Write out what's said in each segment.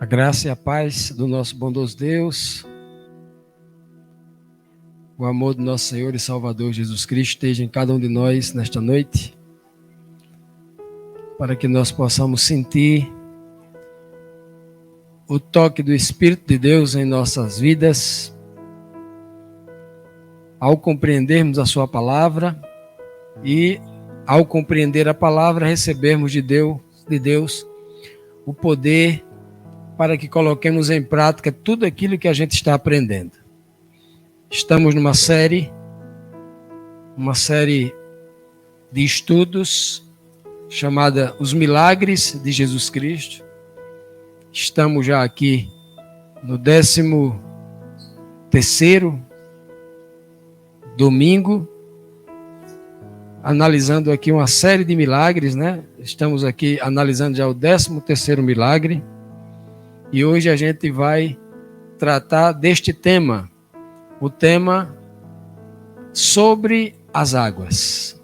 A graça e a paz do nosso bondoso Deus, o amor do nosso Senhor e Salvador Jesus Cristo esteja em cada um de nós nesta noite, para que nós possamos sentir o toque do Espírito de Deus em nossas vidas, ao compreendermos a sua palavra e, ao compreender a palavra, recebermos de Deus o poder para que coloquemos em prática tudo aquilo que a gente está aprendendo. Estamos numa série de estudos chamada Os Milagres de Jesus Cristo. Estamos já aqui no 13º domingo, analisando aqui uma série de milagres, né? Estamos aqui analisando já o 13º milagre. E hoje a gente vai tratar deste tema, o tema sobre as águas.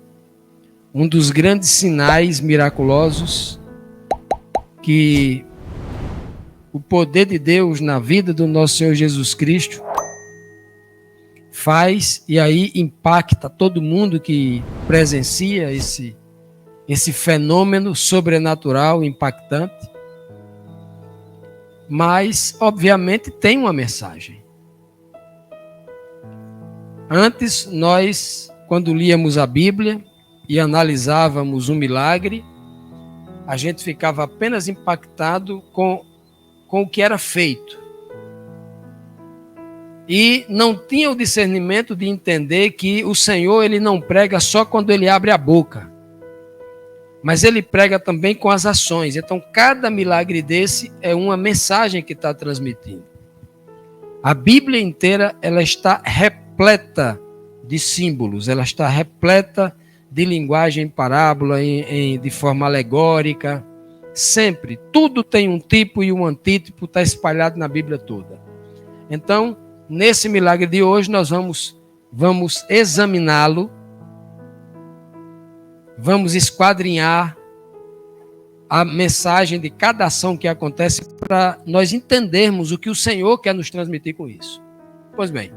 Um dos grandes sinais miraculosos que o poder de Deus na vida do nosso Senhor Jesus Cristo faz e aí impacta todo mundo que presencia esse fenômeno sobrenatural, impactante. Mas, obviamente, tem uma mensagem. Antes, nós, quando líamos a Bíblia e analisávamos um milagre, a gente ficava apenas impactado com o que era feito. E não tinha o discernimento de entender que o Senhor ele não prega só quando ele abre a boca, mas ele prega também com as ações. Então, cada milagre desse é uma mensagem que está transmitindo. A Bíblia inteira ela está repleta de símbolos, ela está repleta de linguagem em parábola, de forma alegórica. Sempre, tudo tem um tipo e um antítipo, está espalhado na Bíblia toda. Então, nesse milagre de hoje, nós vamos examiná-lo, vamos esquadrinhar a mensagem de cada ação que acontece para nós entendermos o que o Senhor quer nos transmitir com isso. Pois bem,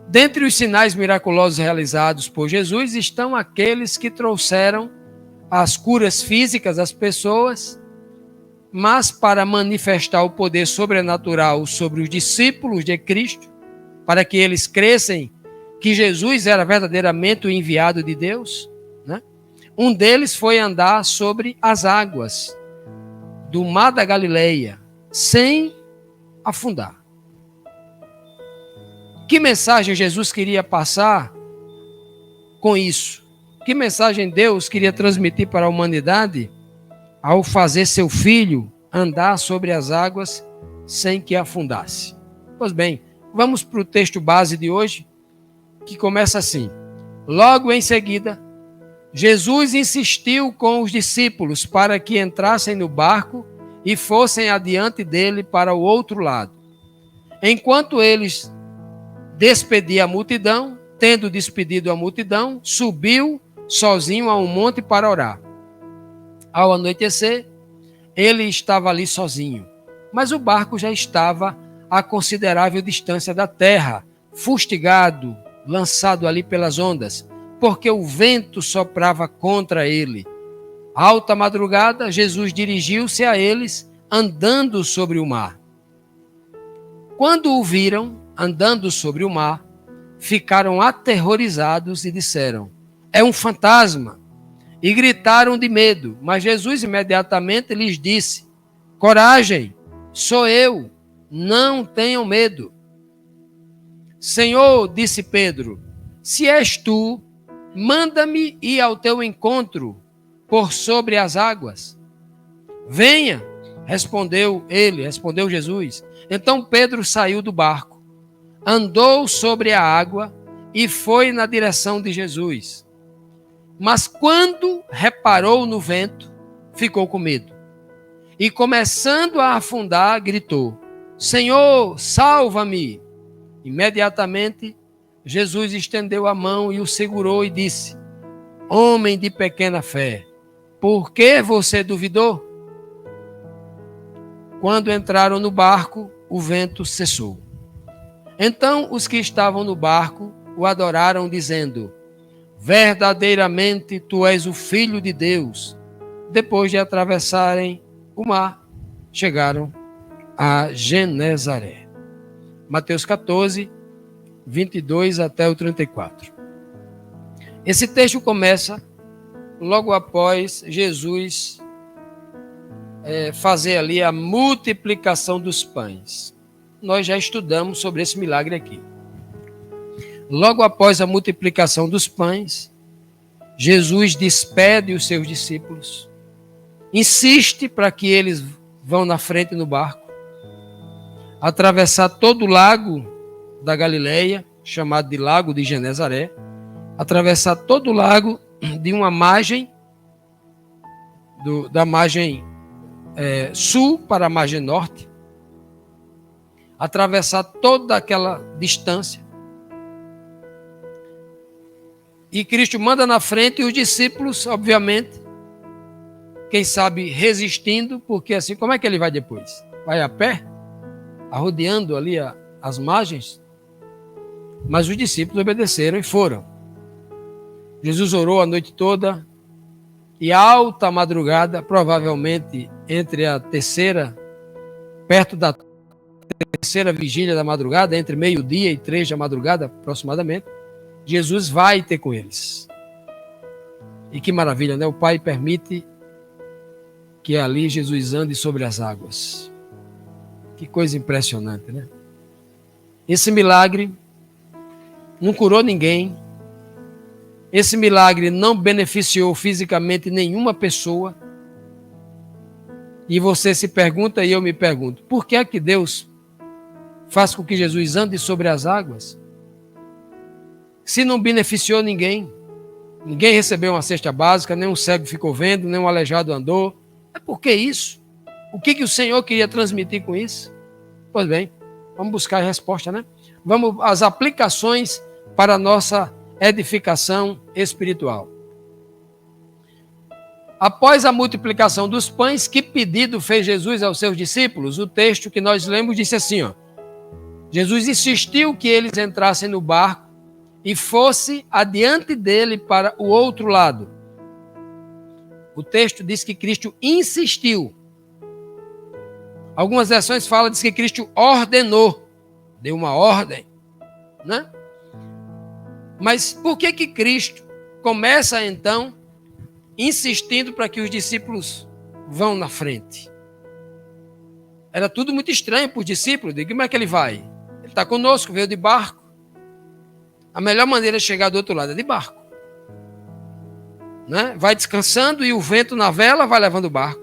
dentre os sinais miraculosos realizados por Jesus estão aqueles que trouxeram as curas físicas às pessoas, mas para manifestar o poder sobrenatural sobre os discípulos de Cristo, para que eles crescem que Jesus era verdadeiramente o enviado de Deus, né? Um deles foi andar sobre as águas do mar da Galileia, sem afundar. Que mensagem Jesus queria passar com isso? Que mensagem Deus queria transmitir para a humanidade ao fazer seu filho andar sobre as águas sem que afundasse? Pois bem, vamos para o texto base de hoje, que começa assim. Logo em seguida, Jesus insistiu com os discípulos para que entrassem no barco e fossem adiante dele para o outro lado. Enquanto eles despediam a multidão, tendo despedido a multidão, subiu sozinho a um monte para orar. Ao anoitecer, ele estava ali sozinho, mas o barco já estava a considerável distância da terra, fustigado, lançado ali pelas ondas, porque o vento soprava contra ele. Alta madrugada, Jesus dirigiu-se a eles, andando sobre o mar. Quando o viram andando sobre o mar, ficaram aterrorizados e disseram: é um fantasma! E gritaram de medo. Mas Jesus imediatamente lhes disse: coragem, sou eu, não tenham medo. Senhor, disse Pedro, se és tu, manda-me ir ao teu encontro por sobre as águas. Venha, respondeu Jesus. Então Pedro saiu do barco, andou sobre a água e foi na direção de Jesus. Mas quando reparou no vento, ficou com medo. E começando a afundar, gritou: Senhor, salva-me! Imediatamente, Jesus estendeu a mão e o segurou e disse: homem de pequena fé, por que você duvidou? Quando entraram no barco, o vento cessou. Então os que estavam no barco o adoraram, dizendo: verdadeiramente tu és o Filho de Deus. Depois de atravessarem o mar, chegaram a Genezaré. Mateus 14, 22 até o 34. Esse texto começa logo após Jesus fazer ali a multiplicação dos pães. Nós já estudamos sobre esse milagre aqui. Logo após a multiplicação dos pães, Jesus despede os seus discípulos, insiste para que eles vão na frente no barco, atravessar todo o lago da Galileia, chamado de Lago de Genezaré, atravessar todo o lago de uma margem, da margem sul para a margem norte, atravessar toda aquela distância. E Cristo manda na frente e os discípulos, obviamente, quem sabe resistindo, porque assim, como é que ele vai depois? Vai a pé? Arrodeando ali as margens? Mas os discípulos obedeceram e foram. Jesus orou a noite toda e alta madrugada, provavelmente entre a terceira, perto da terceira vigília da madrugada, entre meio-dia e 3 da madrugada aproximadamente, Jesus vai ter com eles. E que maravilha, né? O Pai permite que ali Jesus ande sobre as águas. Que coisa impressionante, né? Esse milagre não curou ninguém. Esse milagre não beneficiou fisicamente nenhuma pessoa. E você se pergunta e eu me pergunto, por que é que Deus faz com que Jesus ande sobre as águas? Se não beneficiou ninguém, ninguém recebeu uma cesta básica, nem um cego ficou vendo, nem um aleijado andou. É por que isso? O que o Senhor queria transmitir com isso? Pois bem, vamos buscar a resposta, né? Vamos às aplicações para a nossa edificação espiritual. Após a multiplicação dos pães, que pedido fez Jesus aos seus discípulos? O texto que nós lemos disse assim, ó: Jesus insistiu que eles entrassem no barco e fosse adiante dele para o outro lado. O texto diz que Cristo insistiu. Algumas versões falam, diz que Cristo ordenou, deu uma ordem, né? Mas por que Cristo começa então insistindo para que os discípulos vão na frente? Era tudo muito estranho para os discípulos. Como é que ele vai? Ele está conosco, veio de barco. A melhor maneira de chegar do outro lado é de barco, né? Vai descansando e o vento na vela vai levando o barco.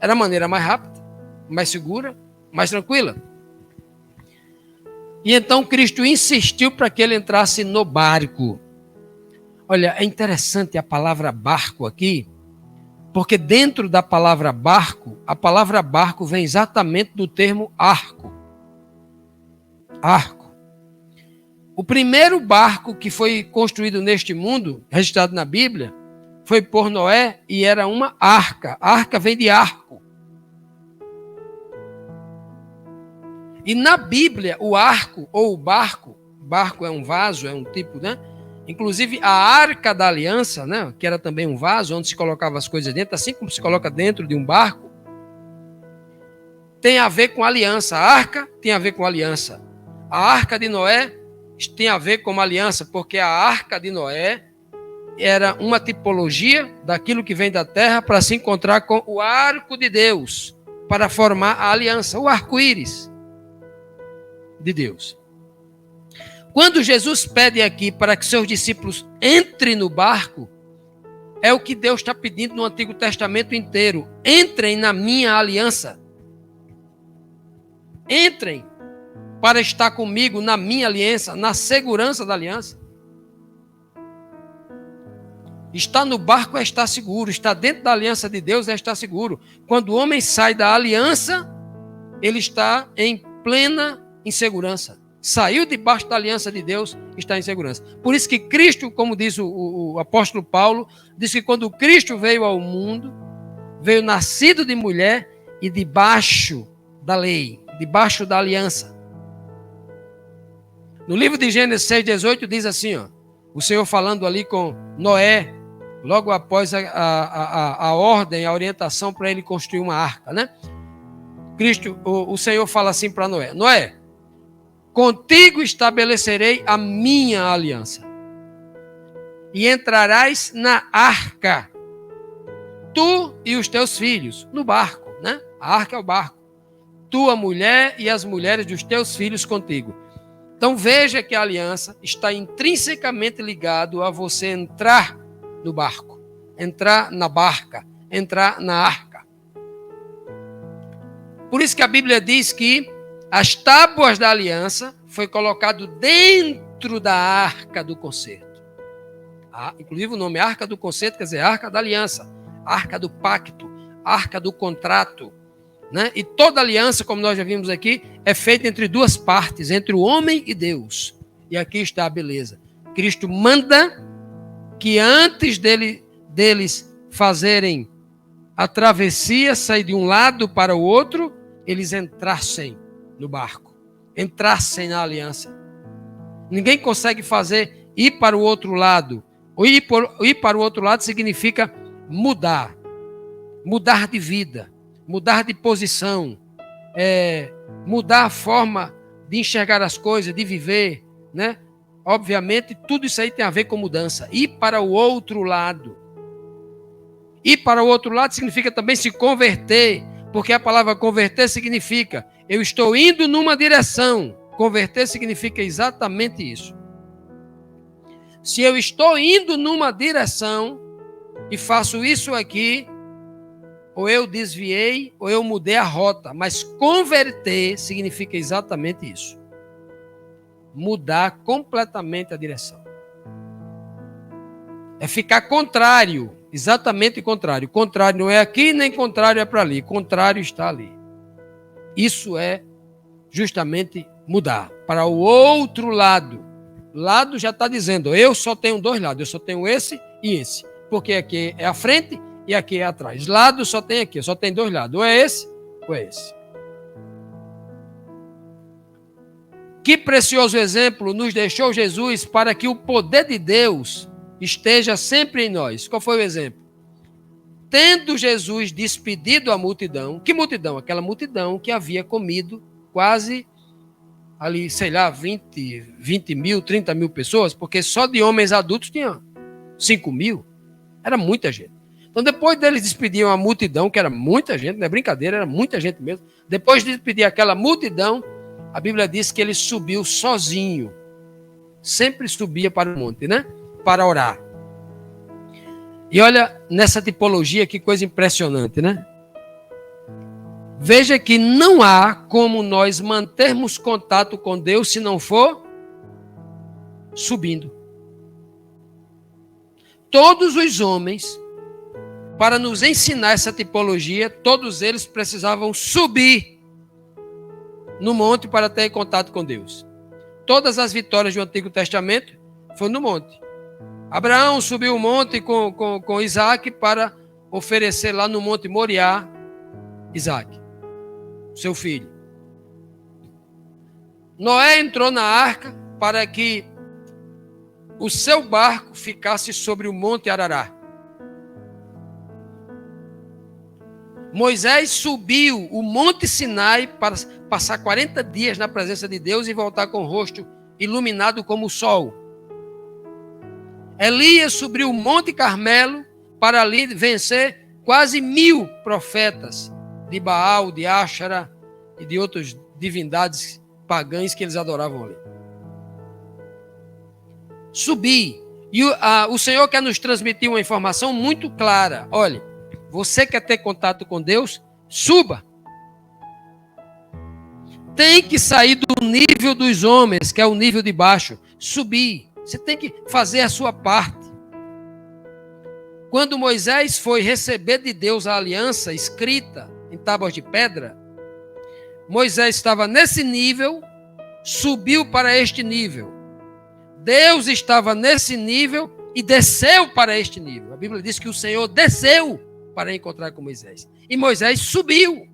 Era a maneira mais rápida, mais segura, mais tranquila. E então Cristo insistiu para que ele entrasse no barco. Olha, é interessante a palavra barco aqui, porque dentro da palavra barco, a palavra barco vem exatamente do termo arco. Arco. O primeiro barco que foi construído neste mundo, registrado na Bíblia, foi por Noé e era uma arca. Arca vem de arco. E na Bíblia, o arco ou o barco é um vaso, é um tipo, né? Inclusive a arca da aliança, né? Que era também um vaso onde se colocava as coisas dentro, assim como se coloca dentro de um barco, tem a ver com aliança. A arca tem a ver com aliança. A arca de Noé tem a ver com aliança, porque a arca de Noé era uma tipologia daquilo que vem da terra para se encontrar com o arco de Deus, para formar a aliança, o arco-íris de Deus. Quando Jesus pede aqui para que seus discípulos entrem no barco, é o que Deus está pedindo no Antigo Testamento inteiro. Entrem na minha aliança. Entrem para estar comigo na minha aliança, na segurança da aliança. Estar no barco é estar seguro, estar dentro da aliança de Deus é estar seguro. Quando o homem sai da aliança, ele está em plena insegurança. Saiu debaixo da aliança de Deus, está em segurança. Por isso que Cristo, como diz o apóstolo Paulo, diz que quando Cristo veio ao mundo, veio nascido de mulher e debaixo da lei, debaixo da aliança. No livro de Gênesis 6,18 diz assim, ó, o Senhor falando ali com Noé, logo após a ordem, a orientação para ele construir uma arca, né? O Senhor fala assim para Noé: Noé, contigo estabelecerei a minha aliança, e entrarás na arca, tu e os teus filhos, no barco, né? A arca é o barco. Tua mulher e as mulheres dos teus filhos contigo. Então veja que a aliança está intrinsecamente ligado a você entrar no barco, entrar na barca, entrar na arca. Por isso que a Bíblia diz que as tábuas da aliança foi colocado dentro da arca do concerto. Inclusive o nome Arca do Concerto quer dizer Arca da Aliança, Arca do Pacto, Arca do Contrato. Né? E toda aliança, como nós já vimos aqui, é feita entre duas partes, entre o homem e Deus. E aqui está a beleza. Cristo manda que antes deles fazerem a travessia, sair de um lado para o outro, eles entrassem no barco, entrassem na aliança. Ninguém consegue ir para o outro lado. Ir para o outro lado significa mudar de vida, mudar de posição, mudar a forma de enxergar as coisas, de viver, né? Obviamente, tudo isso aí tem a ver com mudança. Ir para o outro lado. Ir para o outro lado significa também se converter, porque a palavra converter significa eu estou indo numa direção. Converter significa exatamente isso. Se eu estou indo numa direção e faço isso aqui, ou eu desviei, ou eu mudei a rota. Mas converter significa exatamente isso. Mudar completamente a direção. É ficar contrário, exatamente contrário. Contrário não é aqui, nem contrário é para ali. Contrário está ali. Isso é justamente mudar para o outro lado. Lado já está dizendo, eu só tenho dois lados, eu só tenho esse e esse. Porque aqui é a frente e aqui é atrás. Lado só tem aqui, só tem dois lados. Ou é esse, ou é esse. Que precioso exemplo nos deixou Jesus para que o poder de Deus esteja sempre em nós. Qual foi o exemplo? Tendo Jesus despedido a multidão, que multidão? Aquela multidão que havia comido quase ali, sei lá, 20 mil, 30 mil pessoas, porque só de homens adultos tinha 5 mil. Era muita gente. Então, depois deles despedirem a multidão, que era muita gente, não é brincadeira, era muita gente mesmo. Depois de despedir aquela multidão, a Bíblia diz que ele subiu sozinho. Sempre subia para o monte, né? Para orar. E olha nessa tipologia, que coisa impressionante, né? Veja que não há como nós mantermos contato com Deus se não for subindo. Todos os homens, para nos ensinar essa tipologia, todos eles precisavam subir no monte para ter contato com Deus. Todas as vitórias do Antigo Testamento foram no monte. Abraão subiu o monte com Isaac para oferecer lá no Monte Moriá Isaac, seu filho. Noé entrou na arca para que o seu barco ficasse sobre o Monte Arará. Moisés subiu o Monte Sinai para passar 40 dias na presença de Deus e voltar com o rosto iluminado como o sol. Elias subiu o Monte Carmelo para ali vencer quase 1000 profetas de Baal, de Áxara e de outras divindades pagãs que eles adoravam ali. Subir. E o Senhor quer nos transmitir uma informação muito clara. Olha, você quer ter contato com Deus? Suba. Tem que sair do nível dos homens, que é o nível de baixo. Subir. Você tem que fazer a sua parte. Quando Moisés foi receber de Deus a aliança escrita em tábuas de pedra, Moisés estava nesse nível, subiu para este nível. Deus estava nesse nível e desceu para este nível. A Bíblia diz que o Senhor desceu para encontrar com Moisés. E Moisés subiu.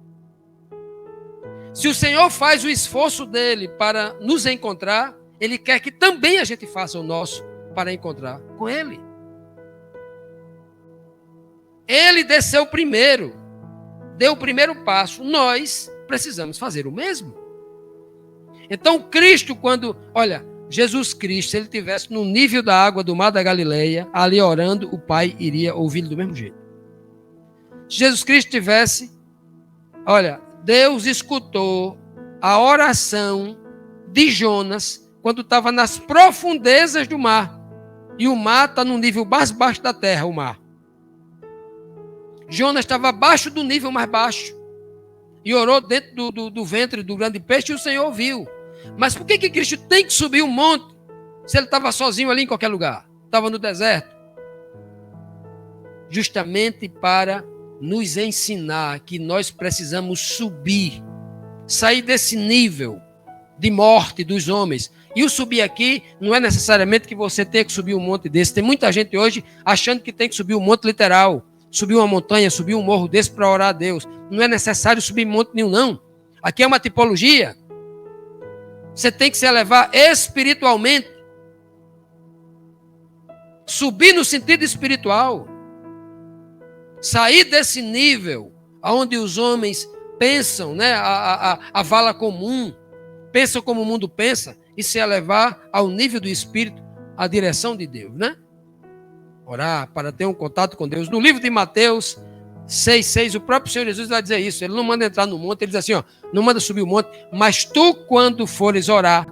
Se o Senhor faz o esforço dele para nos encontrar, ele quer que também a gente faça o nosso para encontrar com ele. Ele desceu primeiro, deu o primeiro passo. Nós precisamos fazer o mesmo. Então, Cristo, Jesus Cristo, se ele estivesse no nível da água do mar da Galileia, ali orando, o Pai iria ouvi-lo do mesmo jeito. Se Jesus Cristo estivesse, Deus escutou a oração de Jonas quando estava nas profundezas do mar. E o mar está no nível mais baixo da terra, o mar. Jonas estava abaixo do nível mais baixo. E orou dentro do ventre do grande peixe e o Senhor ouviu. Mas por que Cristo tem que subir um monte se ele estava sozinho ali em qualquer lugar? Estava no deserto. Justamente para nos ensinar que nós precisamos subir, sair desse nível de morte dos homens. E o subir aqui não é necessariamente que você tenha que subir um monte desse. Tem muita gente hoje achando que tem que subir um monte literal, subir uma montanha, subir um morro desse para orar a Deus. Não é necessário subir monte nenhum, não. Aqui é uma tipologia. Você tem que se elevar espiritualmente. Subir no sentido espiritual. Sair desse nível onde os homens pensam, né, a vala comum, pensam como o mundo pensa, e se elevar ao nível do Espírito, à direção de Deus, né? Orar para ter um contato com Deus. No livro de Mateus 6,6, o próprio Senhor Jesus vai dizer isso. Ele não manda entrar no monte, ele diz assim, não manda subir o monte, mas tu, quando fores orar,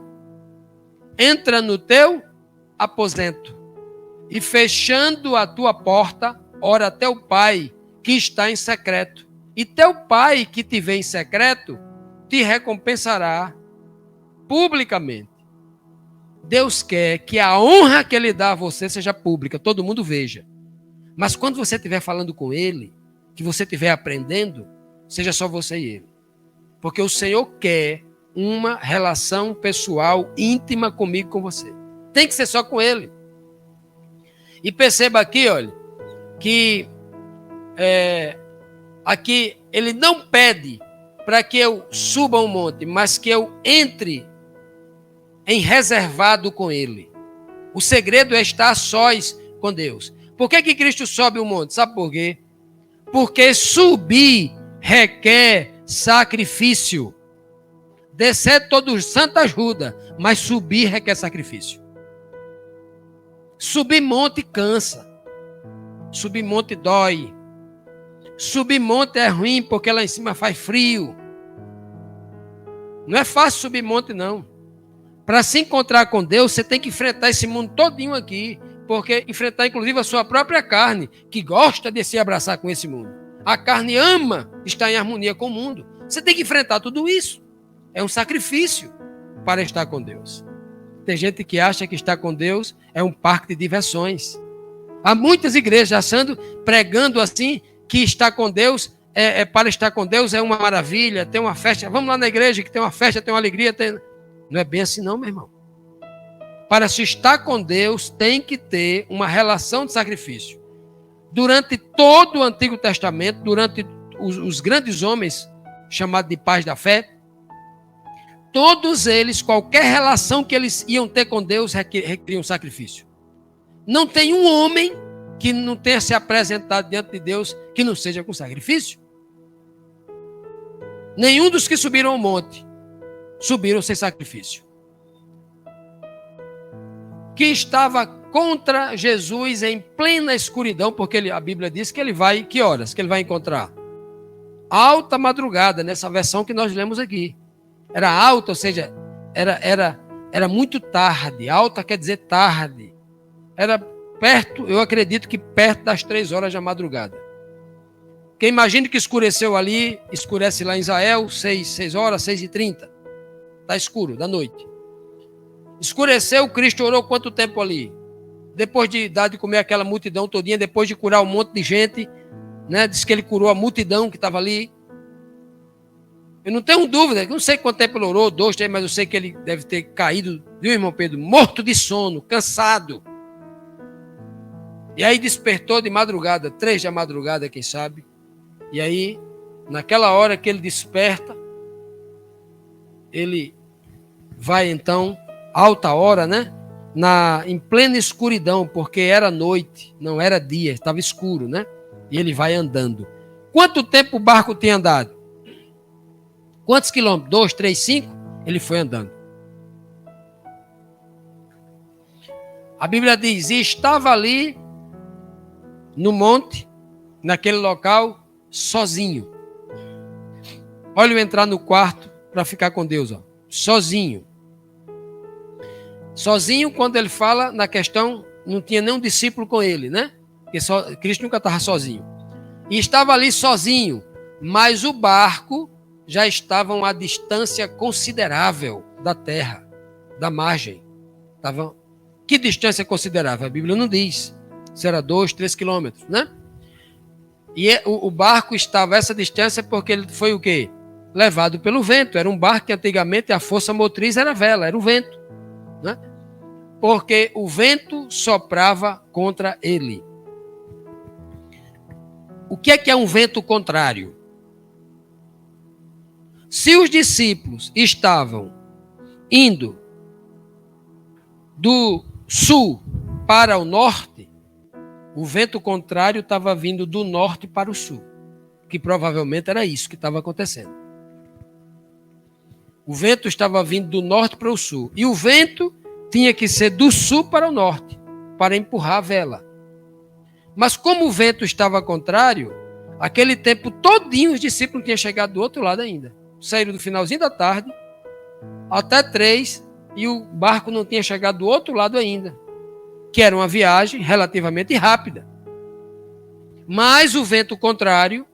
entra no teu aposento e fechando a tua porta, ora a teu Pai que está em secreto. E teu Pai que te vê em secreto, te recompensará publicamente. Deus quer que a honra que Ele dá a você seja pública, todo mundo veja. Mas quando você estiver falando com Ele, que você estiver aprendendo, seja só você e Ele. Porque o Senhor quer uma relação pessoal íntima comigo, com você. Tem que ser só com Ele. E perceba aqui, olha, que aqui Ele não pede para que eu suba um monte, mas que eu entre em reservado com Ele. O segredo é estar a sós com Deus. Por que Cristo sobe o monte? Sabe por quê? Porque subir requer sacrifício. Descer todo santo ajuda, mas subir requer sacrifício. Subir monte cansa. Subir monte dói. Subir monte é ruim porque lá em cima faz frio. Não é fácil subir monte, não. Para se encontrar com Deus, você tem que enfrentar esse mundo todinho aqui. Porque enfrentar, inclusive, a sua própria carne, que gosta de se abraçar com esse mundo. A carne ama estar em harmonia com o mundo. Você tem que enfrentar tudo isso. É um sacrifício para estar com Deus. Tem gente que acha que estar com Deus é um parque de diversões. Há muitas igrejas achando, pregando assim, que estar com Deus para estar com Deus é uma maravilha, tem uma festa. Vamos lá na igreja que tem uma festa, tem uma alegria. Não é bem assim não, meu irmão. Para se estar com Deus, tem que ter uma relação de sacrifício. Durante todo o Antigo Testamento, durante os grandes homens, chamados de pais da fé, todos eles, qualquer relação que eles iam ter com Deus, requeriam sacrifício. Não tem um homem que não tenha se apresentado diante de Deus que não seja com sacrifício. Nenhum dos que subiram ao monte subiram sem sacrifício. Que estava contra Jesus em plena escuridão, porque a Bíblia diz que ele vai, que horas que ele vai encontrar? Alta madrugada, nessa versão que nós lemos aqui. Era alta, ou seja, era muito tarde. Alta quer dizer tarde. Era perto, eu acredito que perto das 3 horas da madrugada. Porque imagine que escureceu ali, escurece lá em Israel, 6 horas, 6h30. Está escuro, da noite. Escureceu, Cristo orou quanto tempo ali? Depois de dar de comer aquela multidão todinha, depois de curar um monte de gente, né? Diz que ele curou a multidão que estava ali. Eu não tenho dúvida, não sei quanto tempo ele orou, 2, 3, mas eu sei que ele deve ter caído, viu, irmão Pedro? Morto de sono, cansado. E aí despertou de madrugada, 3 da madrugada, quem sabe. E aí, naquela hora que ele desperta, ele vai então, alta hora, né? Em plena escuridão, porque era noite, não era dia, estava escuro, né? E ele vai andando. Quanto tempo o barco tinha andado? Quantos quilômetros? 2, 3, 5? Ele foi andando. A Bíblia diz, e estava ali no monte, naquele local, sozinho. Olha eu entrar no quarto para ficar com Deus, ó. Sozinho. Sozinho, quando ele fala na questão, não tinha nenhum discípulo com ele, né? Porque Cristo nunca estava sozinho. E estava ali sozinho, mas o barco já estava a uma distância considerável da terra, da margem. Que distância considerável? A Bíblia não diz. Se era 2, 3 quilômetros, né? E o barco estava a essa distância porque ele foi o quê? Levado pelo vento. Era um barco que antigamente a força motriz era a vela, era o vento, né? Porque o vento soprava contra ele. O que é um vento contrário? Se os discípulos estavam indo do sul para o norte, o vento contrário estava vindo do norte para o sul, que provavelmente era isso que estava acontecendo. O vento estava vindo do norte para o sul, e o vento tinha que ser do sul para o norte, para empurrar a vela. Mas como o vento estava contrário, aquele tempo todinho os discípulos não tinham chegado do outro lado ainda. Saíram do finalzinho da tarde até 3 e o barco não tinha chegado do outro lado ainda, que era uma viagem relativamente rápida. Mas o vento contrário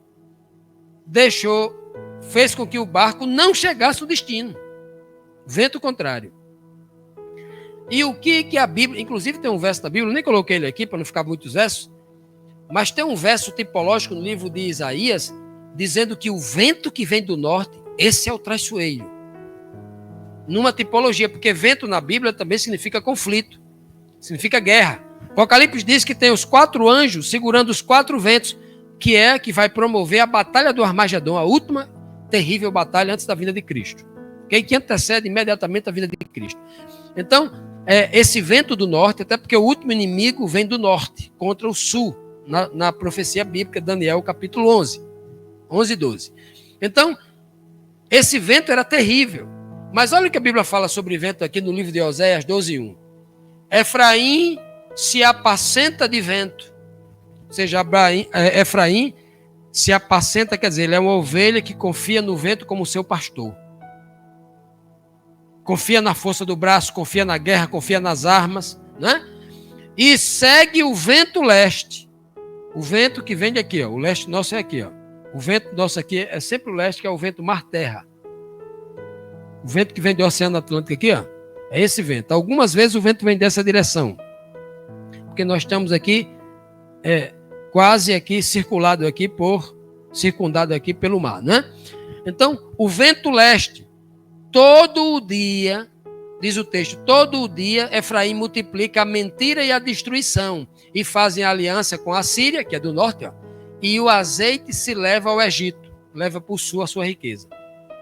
fez com que o barco não chegasse ao destino. Vento contrário. E o que a Bíblia, inclusive tem um verso da Bíblia, nem coloquei ele aqui para não ficar muitos versos, mas tem um verso tipológico no livro de Isaías, dizendo que o vento que vem do norte, esse é o traiçoeiro. Numa tipologia, porque vento na Bíblia também significa conflito, significa guerra. Apocalipse diz que tem os 4 anjos segurando os 4 ventos, que vai promover a batalha do Armagedon, a última terrível batalha antes da vinda de Cristo. Que antecede imediatamente a vinda de Cristo. Então, esse vento do norte, até porque o último inimigo vem do norte, contra o sul, na profecia bíblica, Daniel capítulo 11 e 12. Então, esse vento era terrível. Mas olha o que a Bíblia fala sobre vento aqui no livro de Oséias 12:1. Efraim se apacenta de vento. Ou seja, Efraim se apacenta, quer dizer, ele é uma ovelha que confia no vento como seu pastor. Confia na força do braço, confia na guerra, confia nas armas, né? E segue o vento leste. O vento que vem de aqui, ó. O leste nosso é aqui, ó. O vento nosso aqui é sempre o leste, que é o vento mar-terra. O vento que vem do Oceano Atlântico aqui, ó, é esse vento. Algumas vezes o vento vem dessa direção. Porque nós estamos aqui, quase aqui, circundado aqui pelo mar, né? Então, o vento leste, todo o dia, diz o texto, todo o dia Efraim multiplica a mentira e a destruição, e fazem aliança com a Síria, que é do norte, ó, e o azeite se leva ao Egito, leva para o sul a sua riqueza.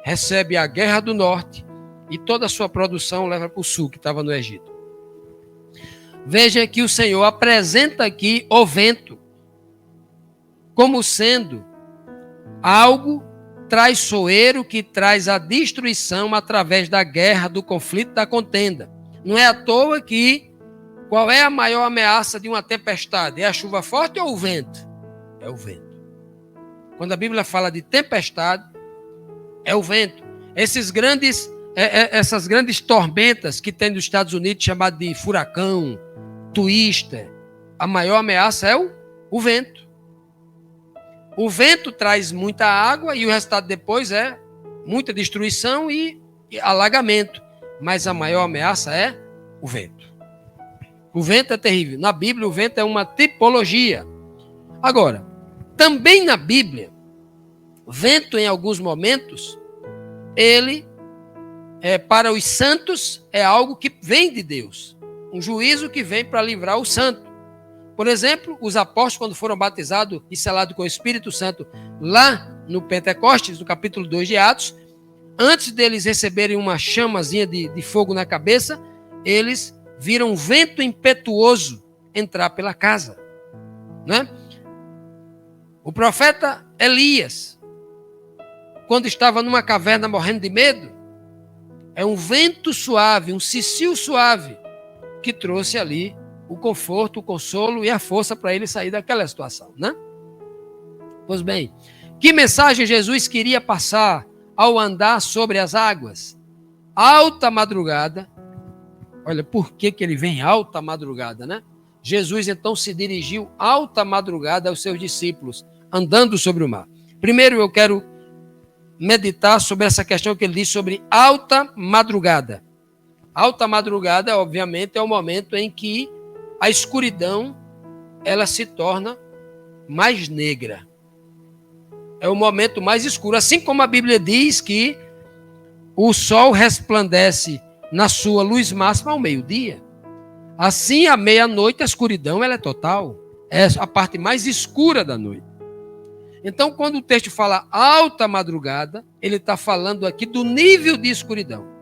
Recebe a guerra do norte e toda a sua produção leva para o sul, que estava no Egito. Veja que o Senhor apresenta aqui o vento como sendo algo traiçoeiro que traz a destruição através da guerra, do conflito, da contenda. Não é à toa que qual é a maior ameaça de uma tempestade? É a chuva forte ou o vento? É o vento. Quando a Bíblia fala de tempestade, é o vento. Essas grandes tormentas que tem nos Estados Unidos, chamado de furacão, twister, a maior ameaça é o vento. O vento traz muita água e o resultado depois é muita destruição e alagamento. Mas a maior ameaça é o vento. O vento é terrível. Na Bíblia, o vento é uma tipologia. Agora, também na Bíblia, vento em alguns momentos, ele, para os santos, é algo que vem de Deus. Um juízo que vem para livrar o santo. Por exemplo, os apóstolos, quando foram batizados e selados com o Espírito Santo, lá no Pentecostes, no capítulo 2 de Atos, antes deles receberem uma chamazinha de fogo na cabeça, eles viram um vento impetuoso entrar pela casa, né? O profeta Elias, quando estava numa caverna morrendo de medo, é um vento suave, um cicio suave, que trouxe ali o conforto, o consolo e a força para ele sair daquela situação, né? Pois bem, que mensagem Jesus queria passar ao andar sobre as águas? Alta madrugada. Olha, por que ele vem alta madrugada, né? Jesus então se dirigiu alta madrugada aos seus discípulos, andando sobre o mar. Primeiro eu quero meditar sobre essa questão que ele diz sobre alta madrugada. Alta madrugada, obviamente, é o momento em que a escuridão ela se torna mais negra. É o momento mais escuro. Assim como a Bíblia diz que o sol resplandece na sua luz máxima ao meio-dia. Assim, à meia-noite, a escuridão ela é total. É a parte mais escura da noite. Então, quando o texto fala alta madrugada, ele está falando aqui do nível de escuridão.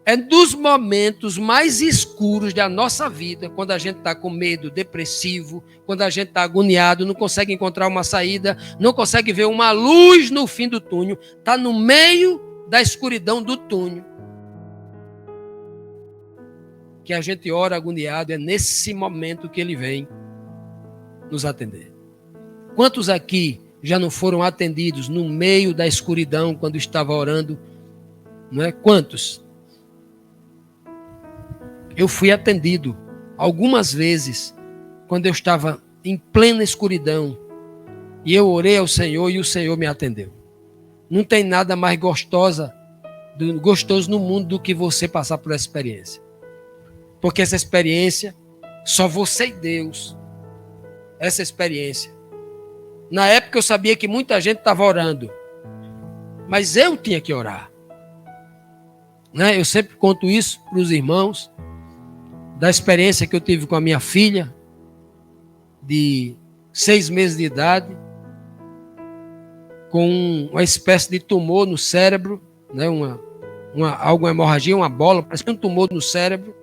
É dos momentos mais escuros da nossa vida, quando a gente está com medo, depressivo, quando a gente está agoniado, não consegue encontrar uma saída, não consegue ver uma luz no fim do túnel, está no meio da escuridão do túnel. Que a gente ora agoniado, é nesse momento que ele vem nos atender. Quantos aqui já não foram atendidos no meio da escuridão quando estava orando? Não é? Quantos? Eu fui atendido algumas vezes quando eu estava em plena escuridão e eu orei ao Senhor e o Senhor me atendeu. Não tem nada mais gostoso no mundo do que você passar por essa experiência. Porque essa experiência, só você e Deus, essa experiência. Na época eu sabia que muita gente estava orando, mas eu tinha que orar. Né? Eu sempre conto isso para os irmãos, da experiência que eu tive com a minha filha, de 6 meses de idade, com uma espécie de tumor no cérebro, né? Alguma hemorragia, uma bola, parece um tumor no cérebro,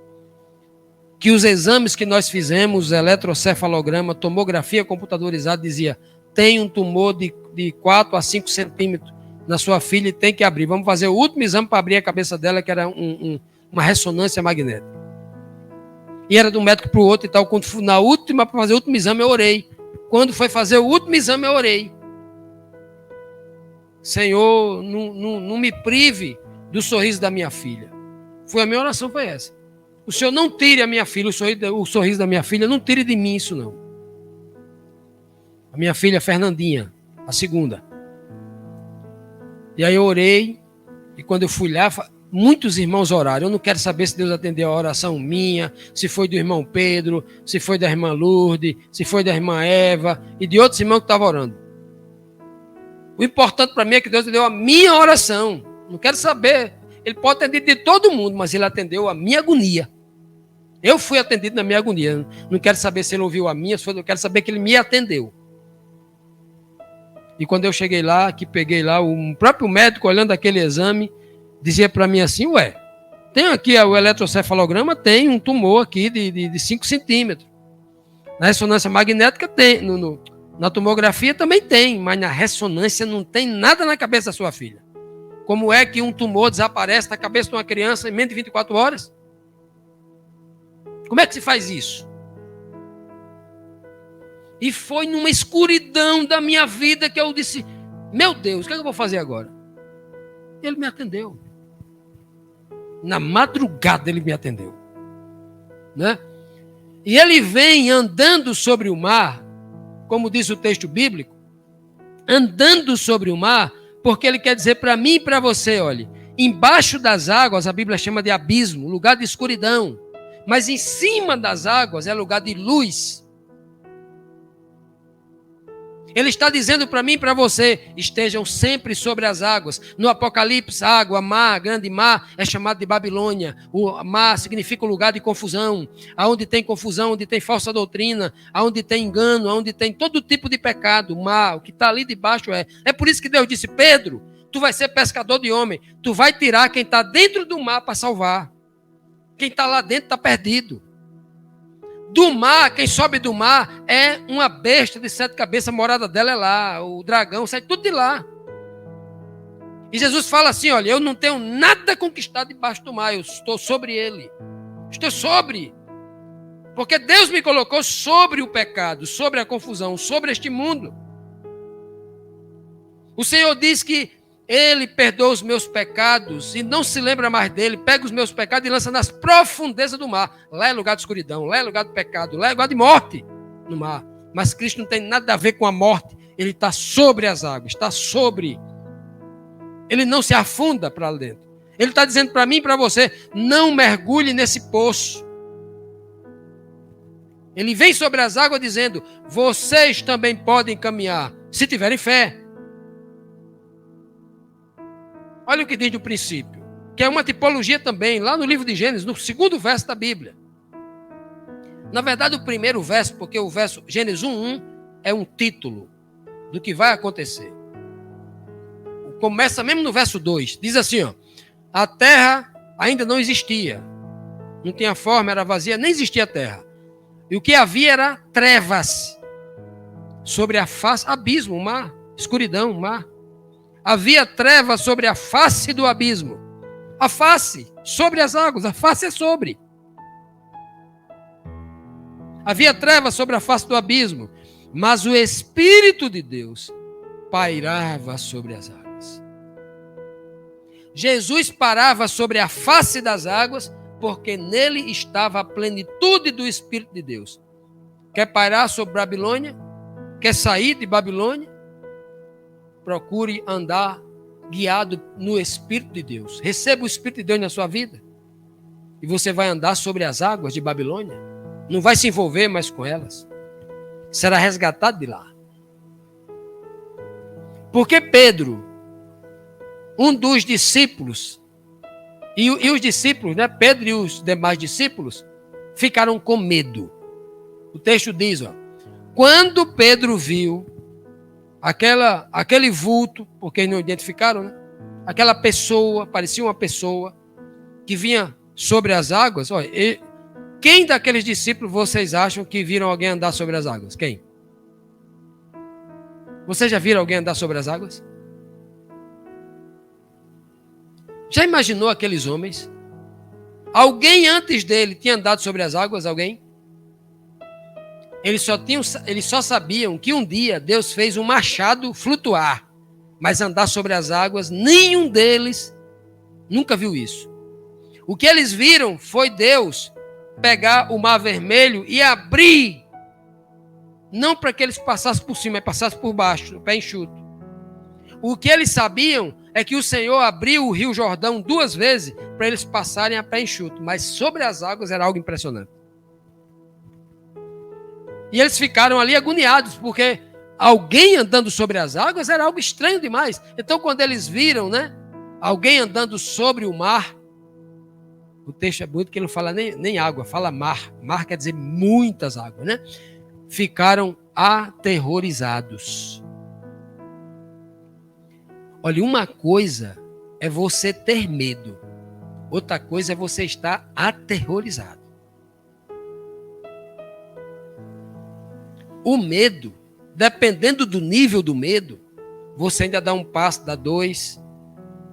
que os exames que nós fizemos, eletrocefalograma, tomografia computadorizada, dizia, tem um tumor de 4 a 5 centímetros na sua filha e tem que abrir. Vamos fazer o último exame para abrir a cabeça dela, que era uma ressonância magnética. E era de um médico para o outro e tal. Quando fui na última, para fazer o último exame, eu orei. Quando foi fazer o último exame, eu orei. Senhor, não me prive do sorriso da minha filha. A minha oração foi essa. O Senhor não tire a minha filha, o sorriso da minha filha, não tire de mim isso não. A minha filha Fernandinha, a segunda. E aí eu orei, e quando eu fui lá, muitos irmãos oraram. Eu não quero saber se Deus atendeu a oração minha, se foi do irmão Pedro, se foi da irmã Lourdes, se foi da irmã Eva e de outros irmãos que estavam orando. O importante para mim é que Deus atendeu a minha oração. Não quero saber. Ele pode atender de todo mundo, mas ele atendeu a minha agonia. Eu fui atendido na minha agonia. Não quero saber se ele ouviu a minha, eu quero saber que ele me atendeu. E quando eu cheguei lá, que peguei lá, o próprio médico olhando aquele exame, dizia para mim assim, tem aqui o eletrocefalograma, tem um tumor aqui de 5 centímetros. Na ressonância magnética tem, na tomografia também tem, mas na ressonância não tem nada na cabeça da sua filha. Como é que um tumor desaparece da cabeça de uma criança em menos de 24 horas? Como é que se faz isso? E foi numa escuridão da minha vida que eu disse, meu Deus, o que eu vou fazer agora? Ele me atendeu. Na madrugada ele me atendeu. Né? E ele vem andando sobre o mar, como diz o texto bíblico, andando sobre o mar, porque ele quer dizer para mim e para você, olha, embaixo das águas a Bíblia chama de abismo, lugar de escuridão, mas em cima das águas é lugar de luz. Ele está dizendo para mim e para você, estejam sempre sobre as águas. No Apocalipse, água, mar, grande mar, é chamado de Babilônia. O mar significa um lugar de confusão. Aonde tem confusão, onde tem falsa doutrina, aonde tem engano, aonde tem todo tipo de pecado. O mar, o que está ali debaixo é. É por isso que Deus disse, Pedro, tu vai ser pescador de homem. Tu vai tirar quem está dentro do mar para salvar. Quem está lá dentro está perdido. Do mar, quem sobe do mar é uma besta de 7 cabeças, a morada dela é lá, o dragão sai tudo de lá. E Jesus fala assim, olha, eu não tenho nada conquistado debaixo do mar, eu estou sobre ele. Estou sobre. Porque Deus me colocou sobre o pecado, sobre a confusão, sobre este mundo. O Senhor diz que Ele perdoa os meus pecados e não se lembra mais dele, pega os meus pecados e lança nas profundezas do mar. Lá é lugar de escuridão, lá é lugar de pecado, lá é lugar de morte no mar. Mas Cristo não tem nada a ver com a morte, Ele está sobre as águas, está sobre. Ele não se afunda para lá dentro. Ele está dizendo para mim e para você, não mergulhe nesse poço. Ele vem sobre as águas dizendo, vocês também podem caminhar, se tiverem fé. Olha o que diz no princípio, que é uma tipologia também, lá no livro de Gênesis, no 2º verso da Bíblia. Na verdade, o primeiro verso, porque o verso Gênesis 1:1 é um título do que vai acontecer. Começa mesmo no verso 2, diz assim, ó, a terra ainda não existia, não tinha forma, era vazia, nem existia a terra. E o que havia era trevas sobre a face, abismo, mar, escuridão, mar. Havia trevas sobre a face do abismo. A face, sobre as águas, a face é sobre. Havia trevas sobre a face do abismo, mas o Espírito de Deus pairava sobre as águas. Jesus parava sobre a face das águas, porque nele estava a plenitude do Espírito de Deus. Quer pairar sobre Babilônia? Quer sair de Babilônia? Procure andar guiado no Espírito de Deus. Receba o Espírito de Deus na sua vida. E você vai andar sobre as águas de Babilônia. Não vai se envolver mais com elas. Será resgatado de lá. Porque Pedro, um dos discípulos, e os discípulos, né? Pedro e os demais discípulos, ficaram com medo. O texto diz, ó, quando Pedro viu aquele vulto, porque eles não identificaram, né? Aquela pessoa, parecia uma pessoa, que vinha sobre as águas, ó, quem daqueles discípulos vocês acham que viram alguém andar sobre as águas? Quem? Vocês já viram alguém andar sobre as águas? Já imaginou aqueles homens? Alguém antes dele tinha andado sobre as águas? Alguém? Eles só sabiam que um dia Deus fez um machado flutuar, mas andar sobre as águas, nenhum deles nunca viu isso. O que eles viram foi Deus pegar o mar vermelho e abrir, não para que eles passassem por cima, mas passassem por baixo, o pé enxuto. O que eles sabiam é que o Senhor abriu o Rio Jordão 2 vezes para eles passarem a pé enxuto, mas sobre as águas era algo impressionante. E eles ficaram ali agoniados, porque alguém andando sobre as águas era algo estranho demais. Então, quando eles viram, né, alguém andando sobre o mar, o texto é bonito que ele não fala nem água, fala mar. Mar quer dizer muitas águas, né? Ficaram aterrorizados. Olha, uma coisa é você ter medo, outra coisa é você estar aterrorizado. O medo, dependendo do nível do medo, você ainda dá um passo, dá 2,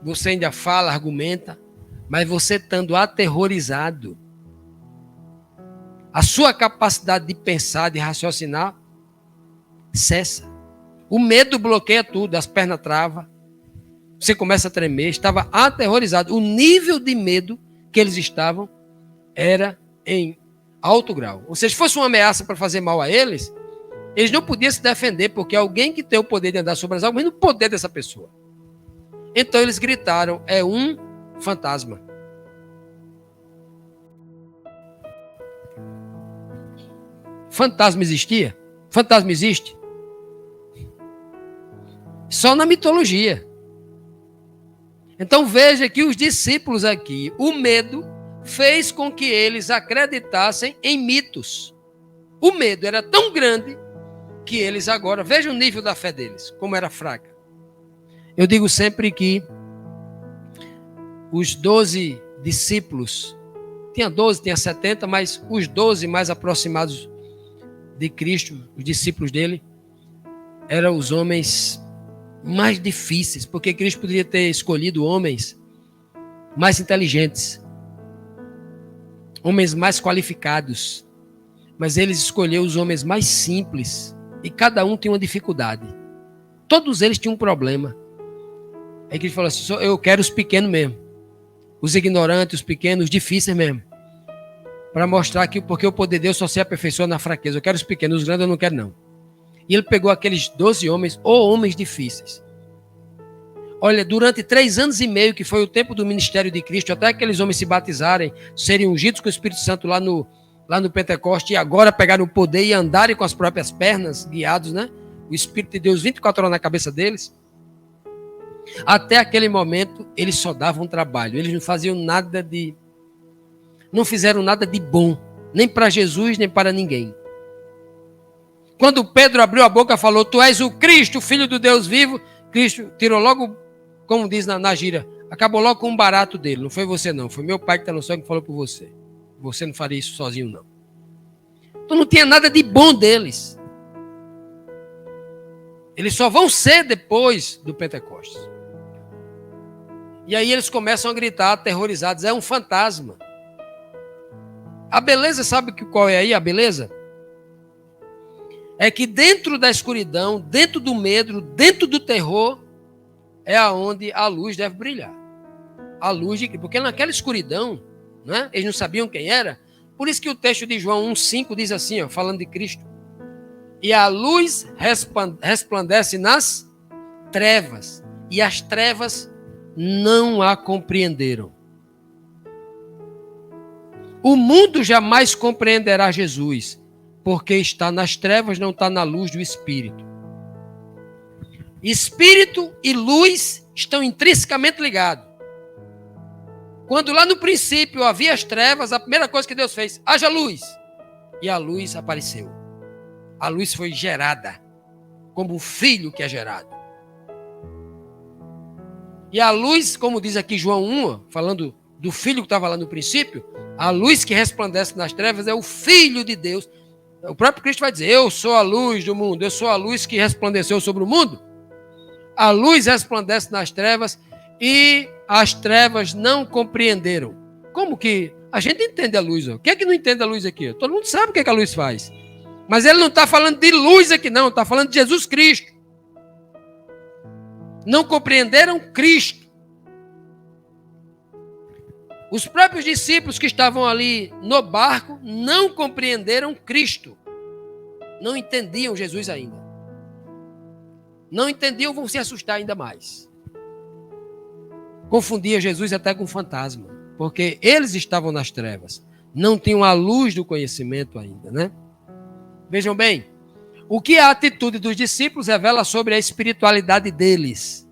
você ainda fala, argumenta, mas você estando aterrorizado, a sua capacidade de pensar, de raciocinar, cessa. O medo bloqueia tudo, as pernas travam, você começa a tremer, estava aterrorizado. O nível de medo que eles estavam era em alto grau. Ou seja, se fosse uma ameaça para fazer mal a eles não podiam se defender, porque alguém que tem o poder de andar sobre as águas, mas no poder dessa pessoa. Então eles gritaram, é um fantasma. Fantasma existia? Fantasma existe? Só na mitologia. Então veja que os discípulos aqui, o medo fez com que eles acreditassem em mitos. O medo era tão grande que eles agora, veja o nível da fé deles, como era fraca. Eu digo sempre que os 12 discípulos, tinha 12, tinha 70, mas os 12 mais aproximados de Cristo, os discípulos dele, eram os homens mais difíceis, porque Cristo poderia ter escolhido homens mais inteligentes, homens mais qualificados, mas ele escolheu os homens mais simples, e cada um tinha uma dificuldade. Todos eles tinham um problema. Aí Cristo falou assim: eu quero os pequenos mesmo, os ignorantes, os pequenos, os difíceis mesmo, para mostrar que porque o poder de Deus só se aperfeiçoa na fraqueza. Eu quero os pequenos, os grandes eu não quero não. E ele pegou aqueles 12 homens, ou homens difíceis. Olha, durante 3 anos e meio, que foi o tempo do ministério de Cristo, até aqueles homens se batizarem, serem ungidos com o Espírito Santo lá no Pentecoste, e agora pegaram o poder e andarem com as próprias pernas, guiados, né? O Espírito de Deus 24 horas na cabeça deles. Até aquele momento, eles só davam trabalho. Eles não faziam nada de... Não fizeram nada de bom, nem para Jesus, nem para ninguém. Quando Pedro abriu a boca e falou: tu és o Cristo, filho do Deus vivo, Cristo tirou logo, como diz na gíria, acabou logo com um barato dele. Não foi você não, foi meu pai que está no céu que falou por você. Você não faria isso sozinho não. Então não tinha nada de bom deles. Eles só vão ser depois do Pentecostes. E aí eles começam a gritar, aterrorizados: é um fantasma. A beleza, sabe qual é aí a beleza? É que dentro da escuridão, dentro do medo, dentro do terror, é aonde a luz deve brilhar. A luz de Cristo. Porque naquela escuridão, né, eles não sabiam quem era. Por isso que o texto de João 1,5 diz assim, ó, falando de Cristo: e a luz resplandece nas trevas, e as trevas não a compreenderam. O mundo jamais compreenderá Jesus, porque está nas trevas, não está na luz do Espírito. Espírito e luz estão intrinsecamente ligados. Quando lá no princípio havia as trevas, a primeira coisa que Deus fez: haja luz. E a luz apareceu. A luz foi gerada, como um filho que é gerado. E a luz, como diz aqui João 1, falando do filho que estava lá no princípio, a luz que resplandece nas trevas é o Filho de Deus. O próprio Cristo vai dizer: eu sou a luz do mundo, eu sou a luz que resplandeceu sobre o mundo. A luz resplandece nas trevas e as trevas não compreenderam. Como que a gente entende a luz? Ó. Quem é que não entende a luz aqui? Todo mundo sabe o que é que a luz faz. Mas ele não está falando de luz aqui não, está falando de Jesus Cristo. Não compreenderam Cristo. Os próprios discípulos que estavam ali no barco não compreenderam Cristo. Não entendiam Jesus ainda. Não entendiam, vão se assustar ainda mais. Confundia Jesus até com fantasma, porque eles estavam nas trevas. Não tinham a luz do conhecimento ainda, né? Vejam bem, o que a atitude dos discípulos revela sobre a espiritualidade deles.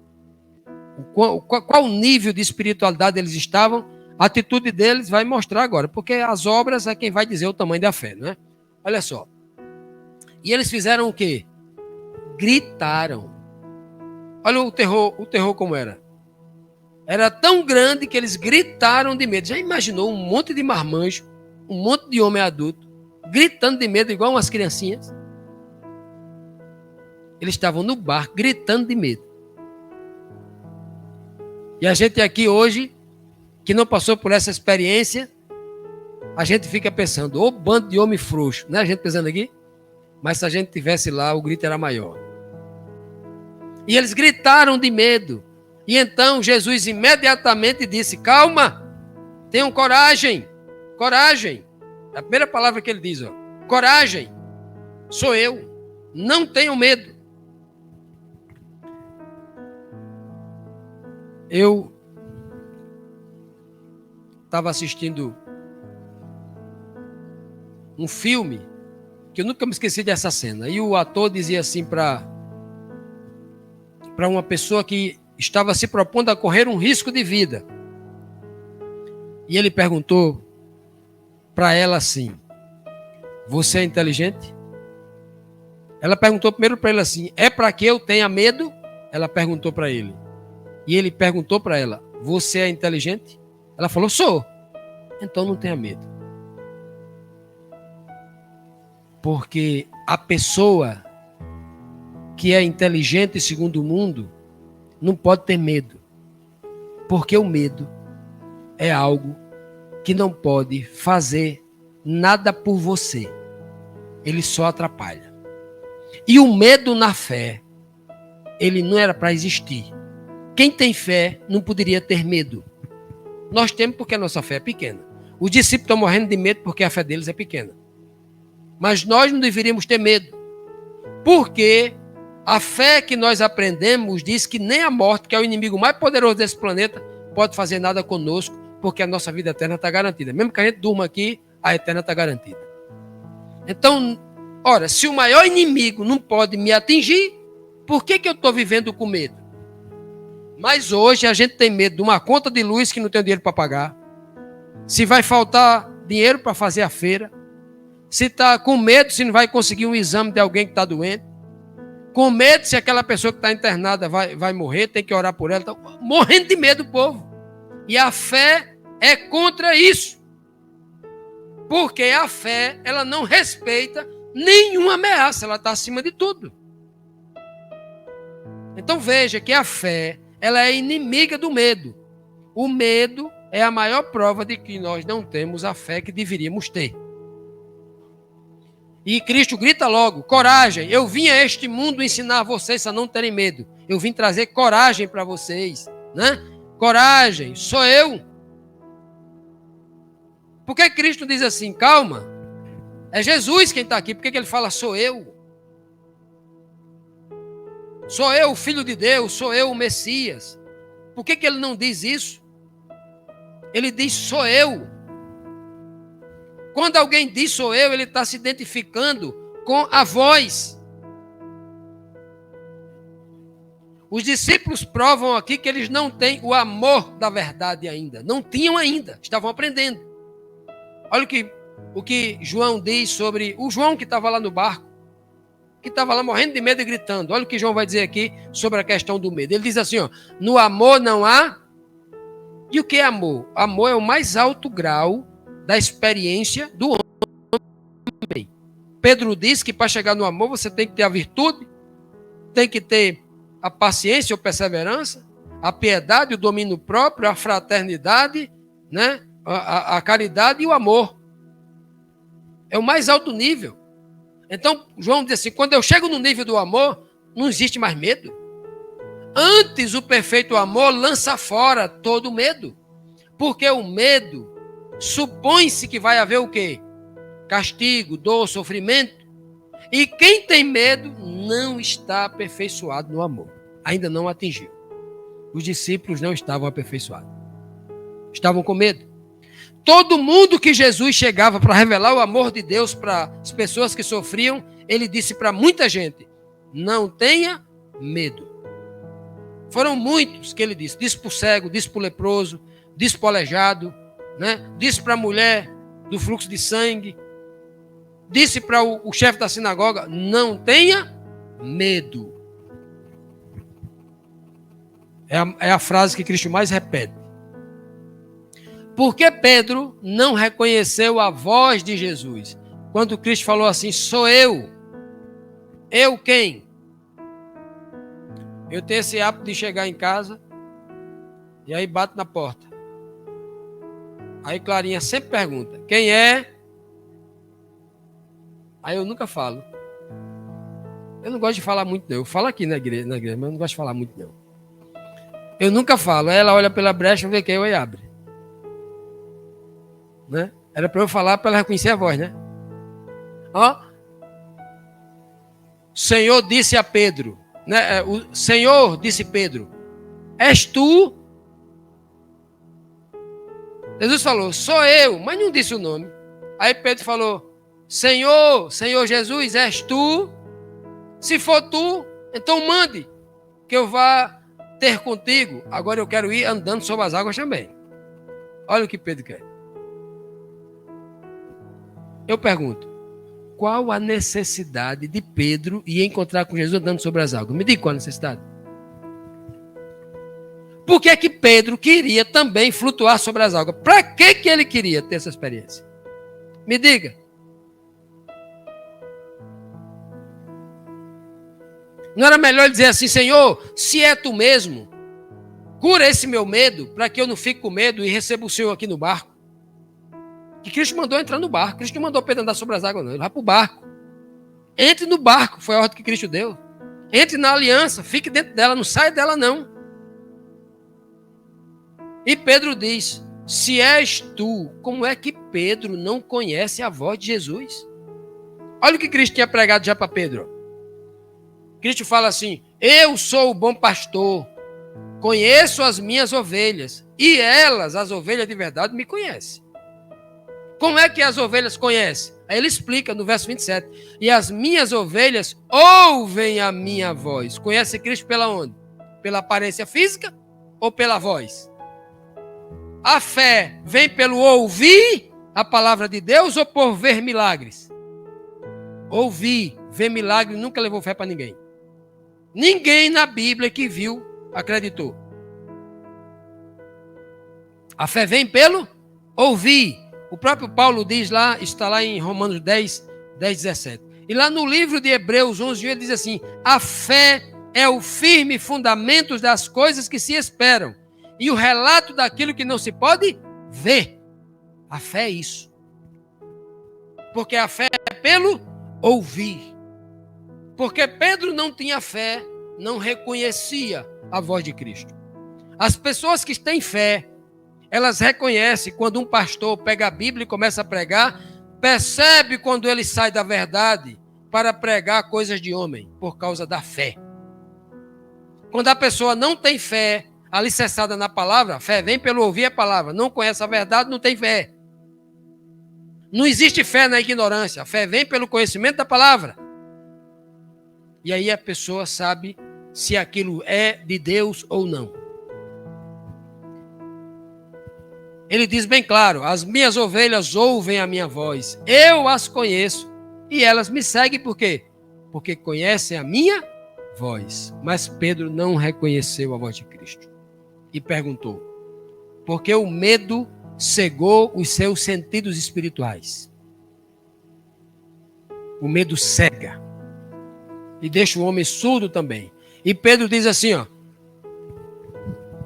Qual nível de espiritualidade eles estavam? A atitude deles vai mostrar agora, porque as obras é quem vai dizer o tamanho da fé, não é? Olha só. E eles fizeram o quê? Gritaram. Olha o terror como era. Era tão grande que eles gritaram de medo. Já imaginou um monte de marmanjo, um monte de homem adulto, gritando de medo igual umas criancinhas? Eles estavam no barco gritando de medo. E a gente aqui hoje, que não passou por essa experiência, a gente fica pensando: ô bando de homem frouxo, né? A gente pensando aqui, mas se a gente tivesse lá, o grito era maior. E eles gritaram de medo. E então Jesus imediatamente disse: calma, tenham coragem, coragem. É a primeira palavra que ele diz, ó, coragem, sou eu, não tenham medo. Eu estava assistindo um filme que eu nunca me esqueci dessa cena. E o ator dizia assim para uma pessoa que estava se propondo a correr um risco de vida. E ele perguntou para ela assim: você é inteligente? Ela perguntou primeiro para ele assim: é para que eu tenha medo? Ela perguntou para ele. E ele perguntou para ela, você é inteligente? Ela falou, sou. Então não tenha medo. Porque a pessoa que é inteligente segundo o mundo não pode ter medo. Porque o medo é algo que não pode fazer nada por você. Ele só atrapalha. E o medo na fé, ele não era para existir. Quem tem fé não poderia ter medo. Nós temos porque a nossa fé é pequena. Os discípulos estão morrendo de medo porque a fé deles é pequena. Mas nós não deveríamos ter medo. Porque a fé que nós aprendemos diz que nem a morte, que é o inimigo mais poderoso desse planeta, pode fazer nada conosco, porque a nossa vida eterna está garantida. Mesmo que a gente durma aqui, a eterna está garantida. Então, ora, se o maior inimigo não pode me atingir, por que eu estou vivendo com medo? Mas hoje a gente tem medo de uma conta de luz que não tem dinheiro para pagar. Se vai faltar dinheiro para fazer a feira. Se está com medo se não vai conseguir um exame de alguém que está doente. Com medo se aquela pessoa que está internada vai morrer, tem que orar por ela. Tá morrendo de medo o povo. E a fé é contra isso. Porque a fé, ela não respeita nenhuma ameaça, ela está acima de tudo. Então veja que a fé, ela é inimiga do medo. O medo é a maior prova de que nós não temos a fé que deveríamos ter. E Cristo grita logo, coragem, eu vim a este mundo ensinar vocês a não terem medo. Eu vim trazer coragem para vocês, né? Coragem, sou eu. Por que Cristo diz assim, calma? É Jesus quem está aqui, por que ele fala sou eu? Sou eu o Filho de Deus, sou eu o Messias. Por que ele não diz isso? Ele diz sou eu. Quando alguém diz sou eu, ele está se identificando com a voz. Os discípulos provam aqui que eles não têm o amor da verdade ainda. Não tinham ainda, estavam aprendendo. Olha o que João diz sobre o João que estava lá no barco, que estava lá morrendo de medo e gritando. Olha o que João vai dizer aqui sobre a questão do medo. Ele diz assim, ó, no amor não há... E o que é amor? Amor é o mais alto grau da experiência do homem. Pedro diz que para chegar no amor você tem que ter a virtude, tem que ter a paciência ou perseverança, a piedade, o domínio próprio, a fraternidade, né? a caridade e o amor. É o mais alto nível. Então, João diz assim, quando eu chego no nível do amor, não existe mais medo. Antes, o perfeito amor lança fora todo medo. Porque o medo supõe-se que vai haver o quê? Castigo, dor, sofrimento. E quem tem medo não está aperfeiçoado no amor. Ainda não atingiu. Os discípulos não estavam aperfeiçoados. Estavam com medo. Todo mundo que Jesus chegava para revelar o amor de Deus para as pessoas que sofriam, ele disse para muita gente, não tenha medo. Foram muitos que ele disse. Disse para o cego, disse para o leproso, disse para o aleijado, né? Disse para a mulher do fluxo de sangue, disse para o chefe da sinagoga, não tenha medo. É a frase que Cristo mais repete. Porque Pedro não reconheceu a voz de Jesus? Quando Cristo falou assim, sou eu. Eu quem? Eu tenho esse hábito de chegar em casa e aí bato na porta. Aí Clarinha sempre pergunta, quem é? Aí eu nunca falo. Eu não gosto de falar muito não. Eu falo aqui na igreja, mas eu não gosto de falar muito não. Eu nunca falo. Aí ela olha pela brecha, vê quem e abre. Né? Era para eu falar para ela reconhecer a voz, né? Ó. O Senhor disse a Pedro, né? O Senhor disse Pedro, és tu? Jesus falou, sou eu, mas não disse o nome. Aí Pedro falou, Senhor, Senhor Jesus, és tu? Se for tu, então mande que eu vá ter contigo. Agora eu quero ir andando sobre as águas também. Olha o que Pedro quer. Eu pergunto, qual a necessidade de Pedro ir encontrar com Jesus andando sobre as águas? Me diga qual a necessidade. por que que Pedro queria também flutuar sobre as águas? Para que ele queria ter essa experiência? Me diga. Não era melhor ele dizer assim: Senhor, se é tu mesmo, cura esse meu medo, para que eu não fique com medo e receba o Senhor aqui no barco? Que Cristo mandou entrar no barco. Cristo não mandou Pedro andar sobre as águas, não. Ele vai para o barco. Entre no barco, foi a ordem que Cristo deu. Entre na aliança, fique dentro dela, não saia dela, não. E Pedro diz: se és tu, como é que Pedro não conhece a voz de Jesus? Olha o que Cristo tinha pregado já para Pedro. Cristo fala assim: eu sou o bom pastor, conheço as minhas ovelhas, e elas, as ovelhas de verdade, me conhecem. Como é que as ovelhas conhecem? Aí ele explica no verso 27. E as minhas ovelhas ouvem a minha voz. Conhece Cristo pela onde? Pela aparência física ou pela voz? A fé vem pelo ouvir a palavra de Deus ou por ver milagres? Ouvir, ver milagre nunca levou fé para ninguém. Ninguém na Bíblia que viu acreditou. A fé vem pelo ouvir. O próprio Paulo diz lá, está lá em Romanos 10, 17. E lá no livro de Hebreus 11, ele diz assim: a fé é o firme fundamento das coisas que se esperam e o relato daquilo que não se pode ver. A fé é isso. Porque a fé é pelo ouvir. Porque Pedro não tinha fé, não reconhecia a voz de Cristo. As pessoas que têm fé, elas reconhecem quando um pastor pega a Bíblia e começa a pregar, percebe quando ele sai da verdade para pregar coisas de homem, por causa da fé. Quando a pessoa não tem fé, alicerçada na palavra, a fé vem pelo ouvir a palavra, não conhece a verdade, não tem fé. Não existe fé na ignorância, a fé vem pelo conhecimento da palavra. E aí a pessoa sabe se aquilo é de Deus ou não. Ele diz bem claro: as minhas ovelhas ouvem a minha voz, eu as conheço e elas me seguem. Por quê? Porque conhecem a minha voz. Mas Pedro não reconheceu a voz de Cristo e perguntou: porque o medo cegou os seus sentidos espirituais. O medo cega e deixa o homem surdo também. E Pedro diz assim, ó: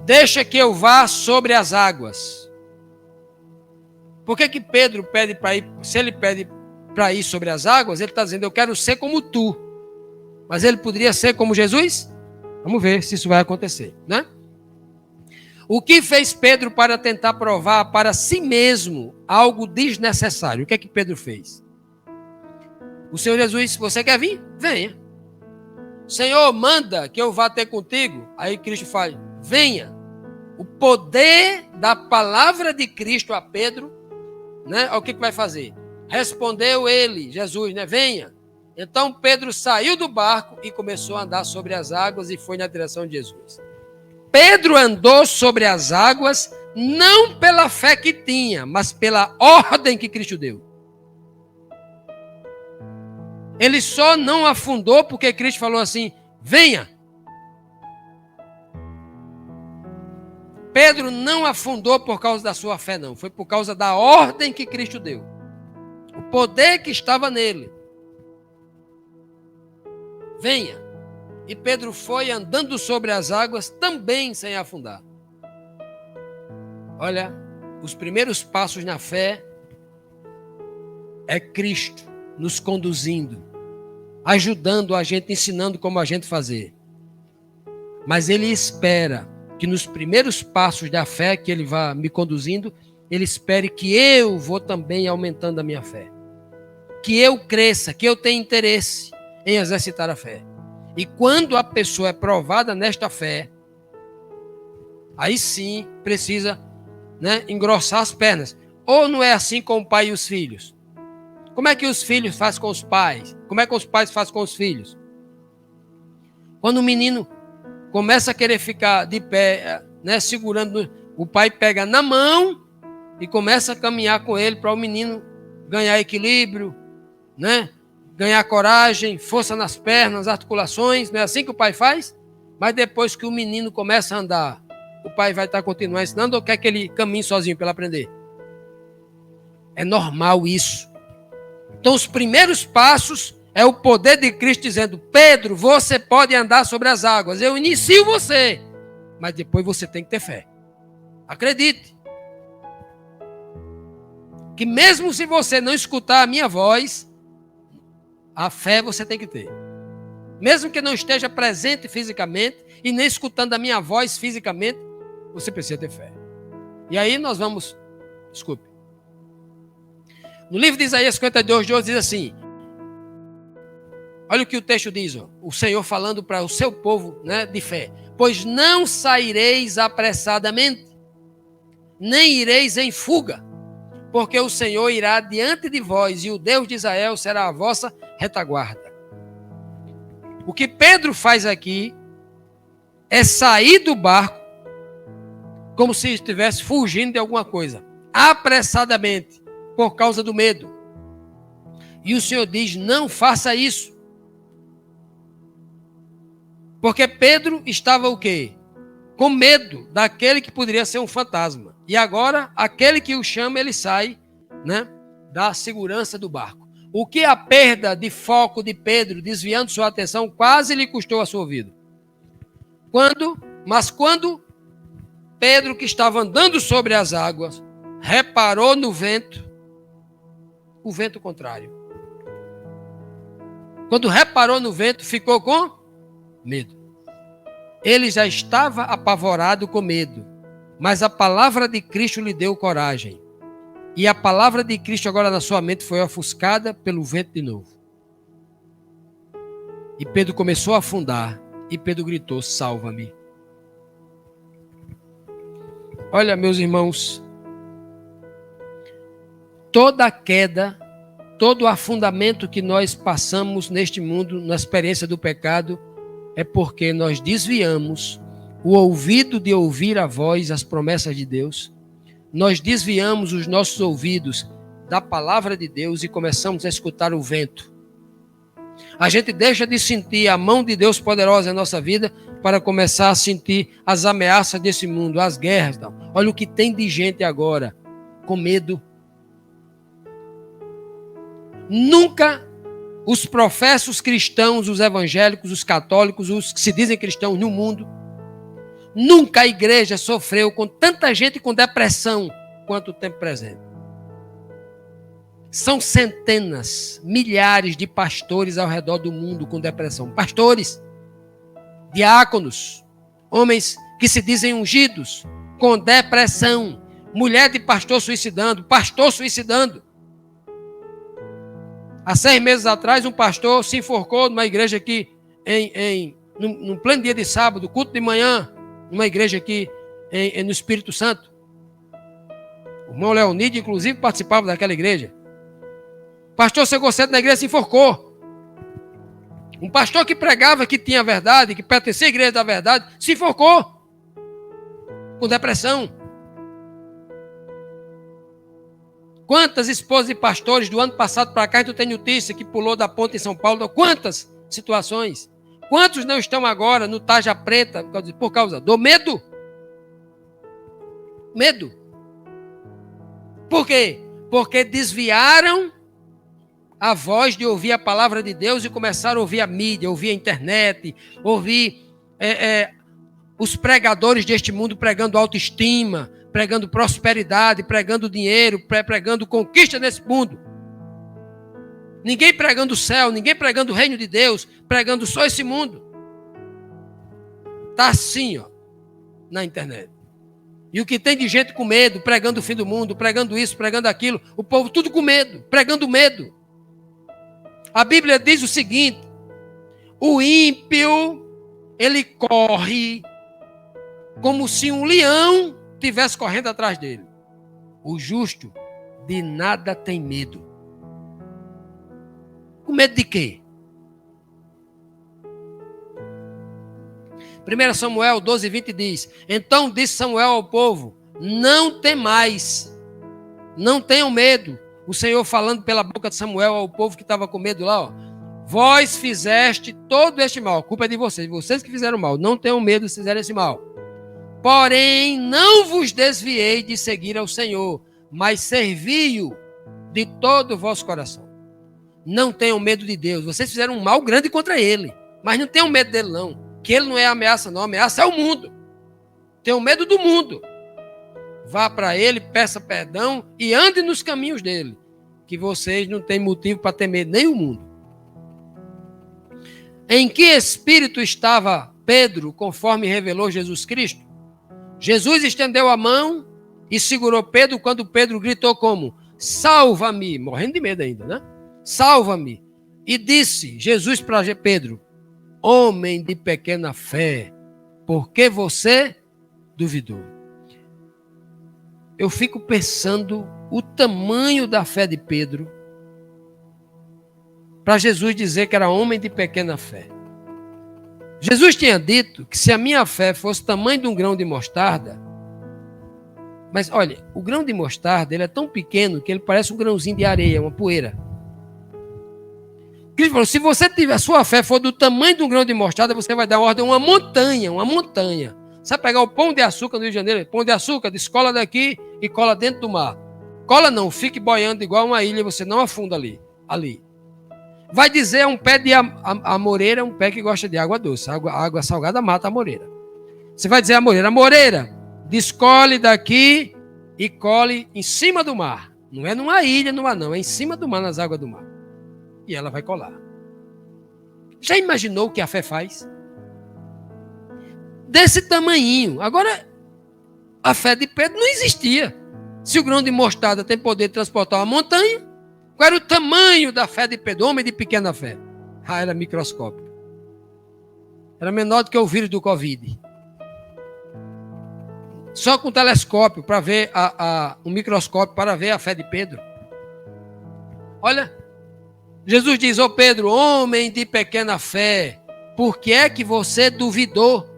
deixa que eu vá sobre as águas. Por que Pedro pede para ir? Se ele pede para ir sobre as águas, ele está dizendo: eu quero ser como tu. Mas ele poderia ser como Jesus? Vamos ver se isso vai acontecer, né? O que fez Pedro para tentar provar para si mesmo algo desnecessário? O que é que Pedro fez? O Senhor Jesus disse: você quer vir? Venha. Senhor, manda que eu vá ter contigo. Aí Cristo fala: venha. O poder da palavra de Cristo a Pedro, né? O que vai fazer? Respondeu ele, Jesus, né? Venha. Então Pedro saiu do barco e começou a andar sobre as águas e foi na direção de Jesus. Pedro andou sobre as águas não pela fé que tinha, mas pela ordem que Cristo deu. Ele só não afundou porque Cristo falou assim: venha. Pedro não afundou por causa da sua fé, não. Foi por causa da ordem que Cristo deu. O poder que estava nele. Venha. E Pedro foi andando sobre as águas também sem afundar. Olha, os primeiros passos na fé é Cristo nos conduzindo, ajudando a gente, ensinando como a gente fazer. Mas ele espera que nos primeiros passos da fé que ele vá me conduzindo, ele espere que eu vou também aumentando a minha fé. Que eu cresça, que eu tenha interesse em exercitar a fé. E quando a pessoa é provada nesta fé, aí sim precisa, né, engrossar as pernas. Ou não é assim com o pai e os filhos? Como é que os filhos fazem com os pais? Como é que os pais fazem com os filhos? Quando o menino começa a querer ficar de pé, né, segurando, o pai pega na mão e começa a caminhar com ele para o menino ganhar equilíbrio, né? Ganhar coragem, força nas pernas, articulações. Não é assim que o pai faz? Mas depois que o menino começa a andar o pai vai estar continuando ensinando ou quer que ele caminhe sozinho para ele aprender? É normal isso. Então, os primeiros passos é o poder de Cristo dizendo: Pedro, você pode andar sobre as águas. Eu inicio você. Mas depois você tem que ter fé. Acredite. Que mesmo se você não escutar a minha voz, a fé você tem que ter. Mesmo que não esteja presente fisicamente e nem escutando a minha voz fisicamente, você precisa ter fé. E aí nós vamos... Desculpe. No livro de Isaías 52:12 diz assim... Olha o que o texto diz, ó, o Senhor falando para o seu povo, né, de fé. Pois não saireis apressadamente, nem ireis em fuga, porque o Senhor irá diante de vós e o Deus de Israel será a vossa retaguarda. O que Pedro faz aqui é sair do barco como se estivesse fugindo de alguma coisa, apressadamente, por causa do medo. E o Senhor diz: não faça isso. Porque Pedro estava o quê? Com medo daquele que poderia ser um fantasma. E agora, aquele que o chama, ele sai, né, da segurança do barco. O que a perda de foco de Pedro, desviando sua atenção, quase lhe custou a sua vida. Quando Pedro, que estava andando sobre as águas, reparou no vento, o vento contrário. Quando reparou no vento, ficou com medo. Ele já estava apavorado com medo, mas a palavra de Cristo lhe deu coragem. E a palavra de Cristo agora na sua mente foi ofuscada pelo vento de novo. E Pedro começou a afundar, e Pedro gritou: salva-me. Olha, meus irmãos, toda queda, todo afundamento que nós passamos neste mundo, na experiência do pecado, é porque nós desviamos o ouvido de ouvir a voz, as promessas de Deus. Nós desviamos os nossos ouvidos da palavra de Deus e começamos a escutar o vento. A gente deixa de sentir a mão de Deus poderosa na nossa vida para começar a sentir as ameaças desse mundo, as guerras. Não. Olha o que tem de gente agora com medo. Nunca os professos cristãos, os evangélicos, os católicos, os que se dizem cristãos no mundo, nunca a igreja sofreu com tanta gente com depressão quanto o tempo presente. São centenas, milhares de pastores ao redor do mundo com depressão. Pastores, diáconos, homens que se dizem ungidos, com depressão. Mulher de pastor suicidando, pastor suicidando. Há 6 meses atrás, um pastor se enforcou numa igreja aqui, num pleno dia de sábado, culto de manhã, numa igreja aqui no Espírito Santo. O irmão Leonide, inclusive, participava daquela igreja. O pastor chegou cedo na igreja e se enforcou. Um pastor que pregava que tinha verdade, que pertencia à igreja da verdade, se enforcou. Com depressão. Quantas esposas de pastores do ano passado para cá, tu tem notícia que pulou da ponte em São Paulo? Quantas situações? Quantos não estão agora no Tarja Preta por causa do medo? Medo. Por quê? Porque desviaram a voz de ouvir a palavra de Deus e começaram a ouvir a mídia, ouvir a internet, ouvir os pregadores deste mundo pregando autoestima, pregando prosperidade, pregando dinheiro, pregando conquista nesse mundo. Ninguém pregando o céu, ninguém pregando o reino de Deus, pregando só esse mundo. Está assim, ó, na internet. E o que tem de gente com medo, pregando o fim do mundo, pregando isso, pregando aquilo, o povo tudo com medo, pregando medo. A Bíblia diz o seguinte: o ímpio, ele corre como se um leão estivesse correndo atrás dele. O justo de nada tem medo. Com medo de quê? 1 Samuel 12:20 diz: então disse Samuel ao povo: não temais, não tenham medo. O Senhor falando pela boca de Samuel ao povo que estava com medo lá, ó. Vós fizeste todo este mal, a culpa é de vocês que fizeram mal. Não tenham medo se fizerem esse mal. Porém, não vos desviei de seguir ao Senhor, mas servi-o de todo o vosso coração. Não tenham medo de Deus. Vocês fizeram um mal grande contra ele, mas não tenham medo dele, não. Que ele não é ameaça, não. A ameaça é o mundo. Tenham medo do mundo. Vá para ele, peça perdão e ande nos caminhos dele, que vocês não têm motivo para temer nem o mundo. Em que espírito estava Pedro, conforme revelou Jesus Cristo? Jesus estendeu a mão e segurou Pedro quando Pedro gritou como? Salva-me, morrendo de medo ainda, né? Salva-me. E disse Jesus para Pedro, homem de pequena fé, por que você duvidou? Eu fico pensando o tamanho da fé de Pedro para Jesus dizer que era homem de pequena fé. Jesus tinha dito que se a minha fé fosse o tamanho de um grão de mostarda, mas olha, o grão de mostarda ele é tão pequeno que ele parece um grãozinho de areia, uma poeira. Cristo falou, se você tiver, a sua fé for do tamanho de um grão de mostarda, você vai dar ordem a uma montanha, uma montanha. Você vai pegar o pão de açúcar no Rio de Janeiro, pão de açúcar, descola daqui e cola dentro do mar. Cola não, fique boiando igual uma ilha, você não afunda ali. Vai dizer um pé de amoreira, um pé que gosta de água doce. Água salgada mata a amoreira. Você vai dizer a amoreira, descole daqui e cole em cima do mar. Não é numa ilha, no mar não, é em cima do mar, nas águas do mar. E ela vai colar. Já imaginou o que a fé faz? Desse tamanhinho. Agora, a fé de Pedro não existia. Se o grão de mostarda tem poder de transportar uma montanha, qual era o tamanho da fé de Pedro, homem de pequena fé? Era microscópico. Era menor do que o vírus do Covid. Só com telescópio para ver um microscópio para ver a fé de Pedro. Olha, Jesus diz, ô Pedro, homem de pequena fé, por que é que você duvidou?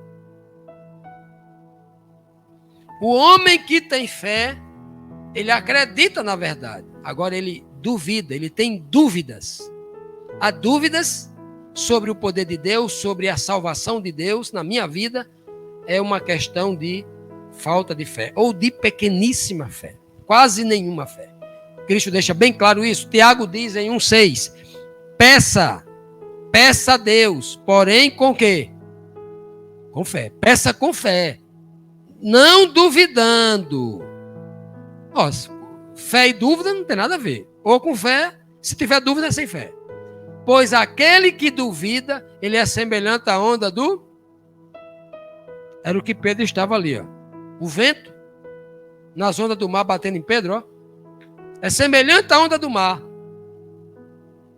O homem que tem fé, ele acredita na verdade. Agora ele duvida, ele tem dúvidas. Há dúvidas sobre o poder de Deus, sobre a salvação de Deus na minha vida, é uma questão de falta de fé, ou de pequeníssima fé, quase nenhuma fé. Cristo deixa bem claro isso. Tiago diz em 1,6, peça a Deus, porém com quê? Com fé. Peça com fé, não duvidando. Nossa, fé e dúvida não tem nada a ver. Ou com fé, se tiver dúvida é sem fé. Pois aquele que duvida, ele é semelhante à onda do... Era o que Pedro estava ali, ó. O vento, nas ondas do mar batendo em Pedro, ó. É semelhante à onda do mar,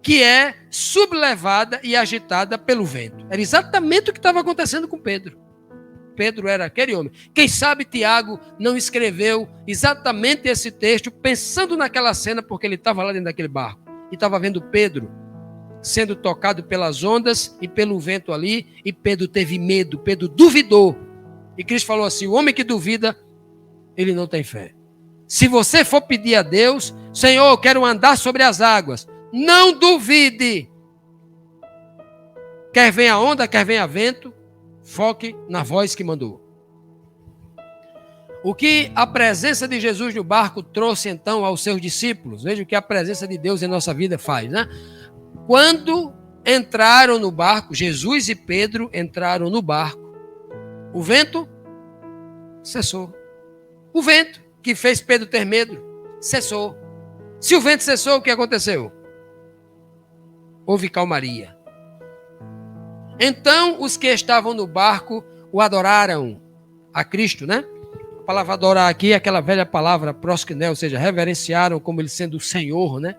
que é sublevada e agitada pelo vento. Era exatamente o que estava acontecendo com Pedro. Pedro era aquele homem. Quem sabe Tiago não escreveu exatamente esse texto pensando naquela cena, porque ele estava lá dentro daquele barco e estava vendo Pedro sendo tocado pelas ondas e pelo vento ali, e Pedro teve medo, Pedro duvidou. E Cristo falou assim, o homem que duvida, ele não tem fé. Se você for pedir a Deus, Senhor, eu quero andar sobre as águas, não duvide. Quer venha onda, quer venha vento, foque na voz que mandou. O que a presença de Jesus no barco trouxe então aos seus discípulos? Veja o que a presença de Deus em nossa vida faz, né? Quando entraram no barco, Jesus e Pedro entraram no barco, o vento cessou. O vento que fez Pedro ter medo cessou. Se o vento cessou, o que aconteceu? Houve calmaria. Então, os que estavam no barco o adoraram a Cristo, né? A palavra adorar aqui é aquela velha palavra proskuneo, ou seja, reverenciaram como ele sendo o Senhor, né?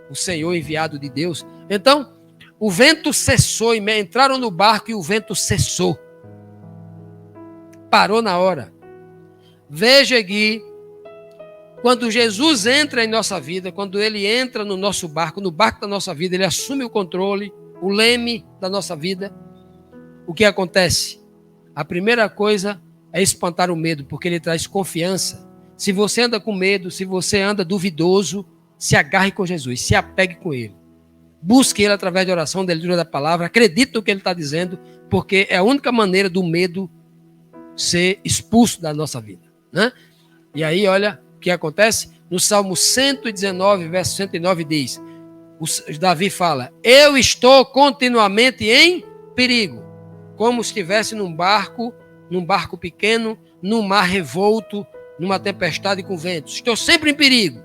O Senhor enviado de Deus. Então, o vento cessou, entraram no barco e o vento cessou. Parou na hora. Veja aqui, quando Jesus entra em nossa vida, quando ele entra no nosso barco, no barco da nossa vida, ele assume o controle, o leme da nossa vida, o que acontece? A primeira coisa é espantar o medo, porque ele traz confiança. Se você anda com medo, se você anda duvidoso, se agarre com Jesus, se apegue com ele. Busque ele através de oração, da leitura da palavra, acredite no que ele está dizendo, porque é a única maneira do medo ser expulso da nossa vida, né? E aí, olha o que acontece. No Salmo 119, verso 109 diz, Davi fala, eu estou continuamente em perigo, como se estivesse num barco pequeno, num mar revolto, numa tempestade com ventos. Estou sempre em perigo.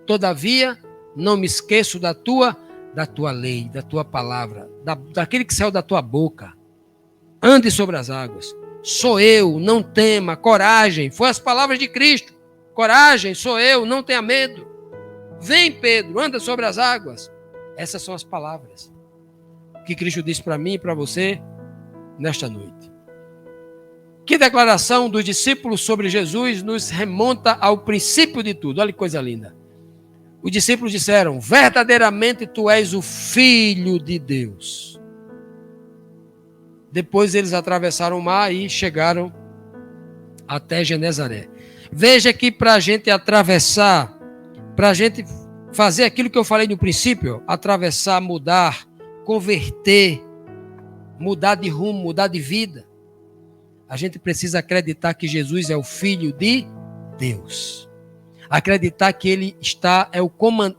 Todavia, não me esqueço da tua lei, da tua palavra, daquele que saiu da tua boca. Ande sobre as águas. Sou eu, não tema, coragem. Foi as palavras de Cristo. Coragem, sou eu, não tenha medo. Vem, Pedro, anda sobre as águas. Essas são as palavras que Cristo disse para mim e para você nesta noite. Que declaração dos discípulos sobre Jesus nos remonta ao princípio de tudo. Olha que coisa linda. Os discípulos disseram, verdadeiramente tu és o Filho de Deus. Depois eles atravessaram o mar e chegaram até Genezaré. Veja que para a gente atravessar, para a gente fazer aquilo que eu falei no princípio, atravessar, mudar, converter, mudar de rumo, mudar de vida, a gente precisa acreditar que Jesus é o Filho de Deus. Acreditar que ele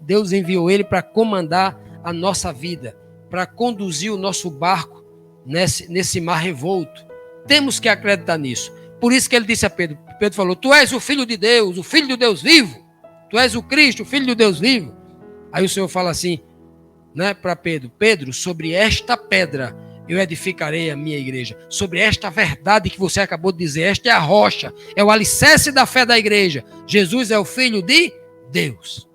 Deus enviou ele para comandar a nossa vida, para conduzir o nosso barco nesse mar revolto. Temos que acreditar nisso. Por isso que ele disse a Pedro, Pedro falou, tu és o Filho de Deus, o Filho de Deus vivo. Tu és o Cristo, o Filho de Deus vivo. Aí o Senhor fala assim, né, para Pedro, Pedro, sobre esta pedra eu edificarei a minha igreja. Sobre esta verdade que você acabou de dizer, esta é a rocha, é o alicerce da fé da igreja. Jesus é o Filho de Deus.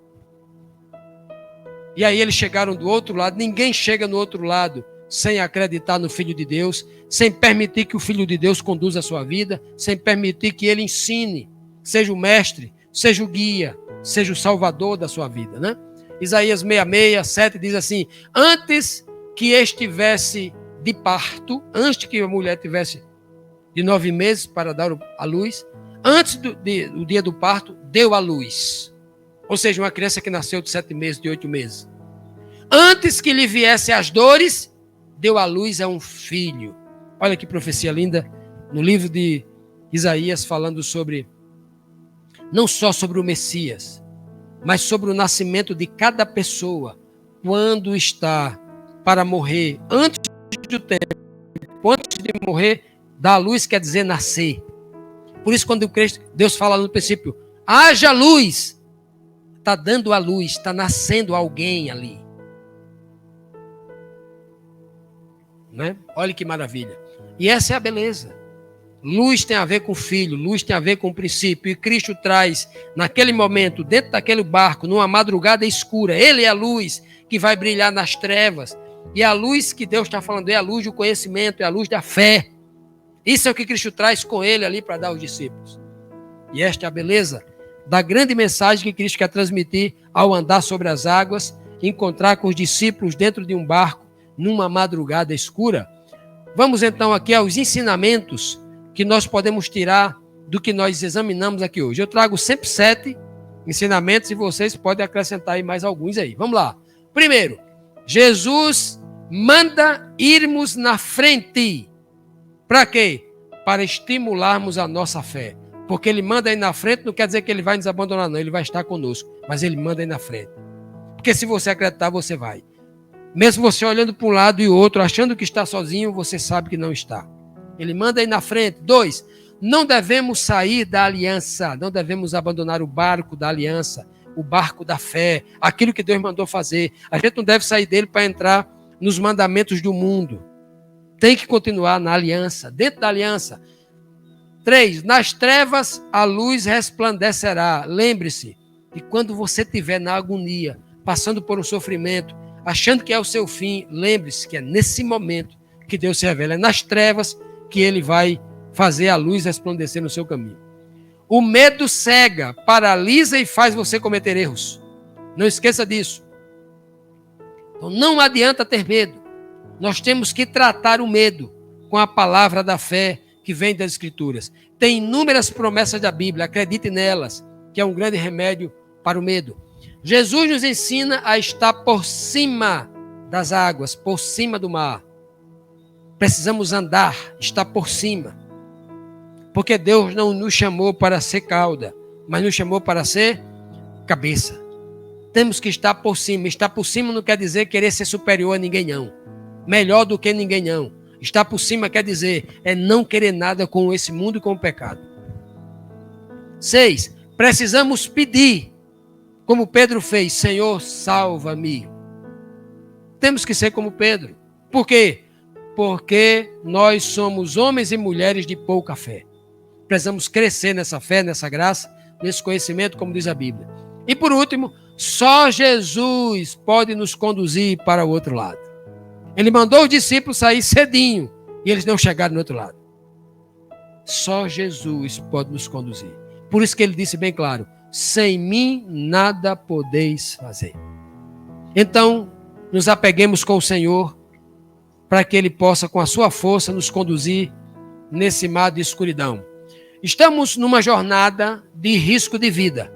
E aí eles chegaram do outro lado. Ninguém chega no outro lado sem acreditar no Filho de Deus, sem permitir que o Filho de Deus conduza a sua vida, sem permitir que ele ensine, seja o mestre, seja o guia, seja o salvador da sua vida, né? Isaías 66, 7 diz assim, antes que estivesse de parto, antes que a mulher tivesse de 9 meses para dar a luz, antes do dia do parto, deu a luz. Ou seja, uma criança que nasceu de 7 meses, de 8 meses. Antes que lhe viesse as dores, deu a luz a um filho. Olha que profecia linda, no livro de Isaías, falando sobre, não só sobre o Messias, mas sobre o nascimento de cada pessoa, quando está para morrer, antes do tempo, antes de morrer, dar a luz quer dizer nascer. Por isso, quando Deus fala no princípio, haja luz, está dando a luz, está nascendo alguém ali. Né? Olha que maravilha. E essa é a beleza. Luz tem a ver com o filho, luz tem a ver com o princípio. E Cristo traz, naquele momento, dentro daquele barco, numa madrugada escura, ele é a luz que vai brilhar nas trevas. E a luz que Deus está falando é a luz do conhecimento, é a luz da fé. Isso é o que Cristo traz com ele ali para dar aos discípulos. E esta é a beleza da grande mensagem que Cristo quer transmitir ao andar sobre as águas, encontrar com os discípulos dentro de um barco, numa madrugada escura. Vamos então aqui aos ensinamentos que nós podemos tirar do que nós examinamos aqui hoje. Eu trago sempre 7 ensinamentos e vocês podem acrescentar aí mais alguns aí. Vamos lá. Primeiro, Jesus manda irmos na frente. Para quê? Para estimularmos a nossa fé. Porque ele manda ir na frente não quer dizer que ele vai nos abandonar, não. Ele vai estar conosco. Mas ele manda ir na frente. Porque se você acreditar, você vai. Mesmo você olhando para um lado e o outro, achando que está sozinho, você sabe que não está. Ele manda ir na frente. 2, não devemos sair da aliança. Não devemos abandonar o barco da aliança. O barco da fé. Aquilo que Deus mandou fazer. A gente não deve sair dele para entrar nos mandamentos do mundo. Tem que continuar na aliança. Dentro da aliança. 3, nas trevas a luz resplandecerá. Lembre-se que quando você estiver na agonia, passando por um sofrimento, achando que é o seu fim, lembre-se que é nesse momento que Deus se revela. É nas trevas que ele vai fazer a luz resplandecer no seu caminho. O medo cega, paralisa e faz você cometer erros. Não esqueça disso. Então não adianta ter medo. Nós temos que tratar o medo com a palavra da fé que vem das Escrituras. Tem inúmeras promessas da Bíblia, acredite nelas, que é um grande remédio para o medo. Jesus nos ensina a estar por cima das águas, por cima do mar. Precisamos andar, estar por cima. Porque Deus não nos chamou para ser cauda, mas nos chamou para ser cabeça. Temos que estar por cima. Estar por cima não quer dizer querer ser superior a ninguém, não. Melhor do que ninguém, não. Estar por cima quer dizer não querer nada com esse mundo e com o pecado. 6. Precisamos pedir, como Pedro fez: Senhor, salva-me. Temos que ser como Pedro. Por quê? Porque nós somos homens e mulheres de pouca fé. Precisamos crescer nessa fé, nessa graça, nesse conhecimento, como diz a Bíblia. E por último, só Jesus pode nos conduzir para o outro lado. Ele mandou os discípulos sair cedinho e eles não chegaram no outro lado. Só Jesus pode nos conduzir. Por isso que ele disse bem claro: sem mim nada podeis fazer. Então, nos apeguemos com o Senhor para que ele possa, com a sua força, nos conduzir nesse mar de escuridão. Estamos numa jornada de risco de vida,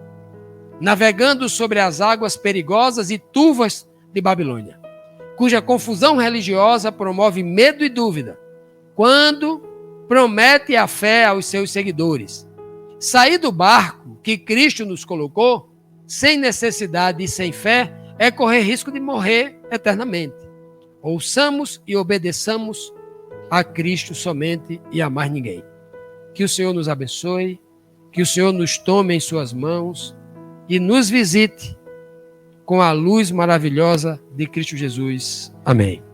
navegando sobre as águas perigosas e turvas de Babilônia, cuja confusão religiosa promove medo e dúvida, quando promete a fé aos seus seguidores. Sair do barco que Cristo nos colocou, sem necessidade e sem fé, é correr risco de morrer eternamente. Ouçamos e obedeçamos a Cristo somente e a mais ninguém. Que o Senhor nos abençoe, que o Senhor nos tome em suas mãos e nos visite com a luz maravilhosa de Cristo Jesus. Amém.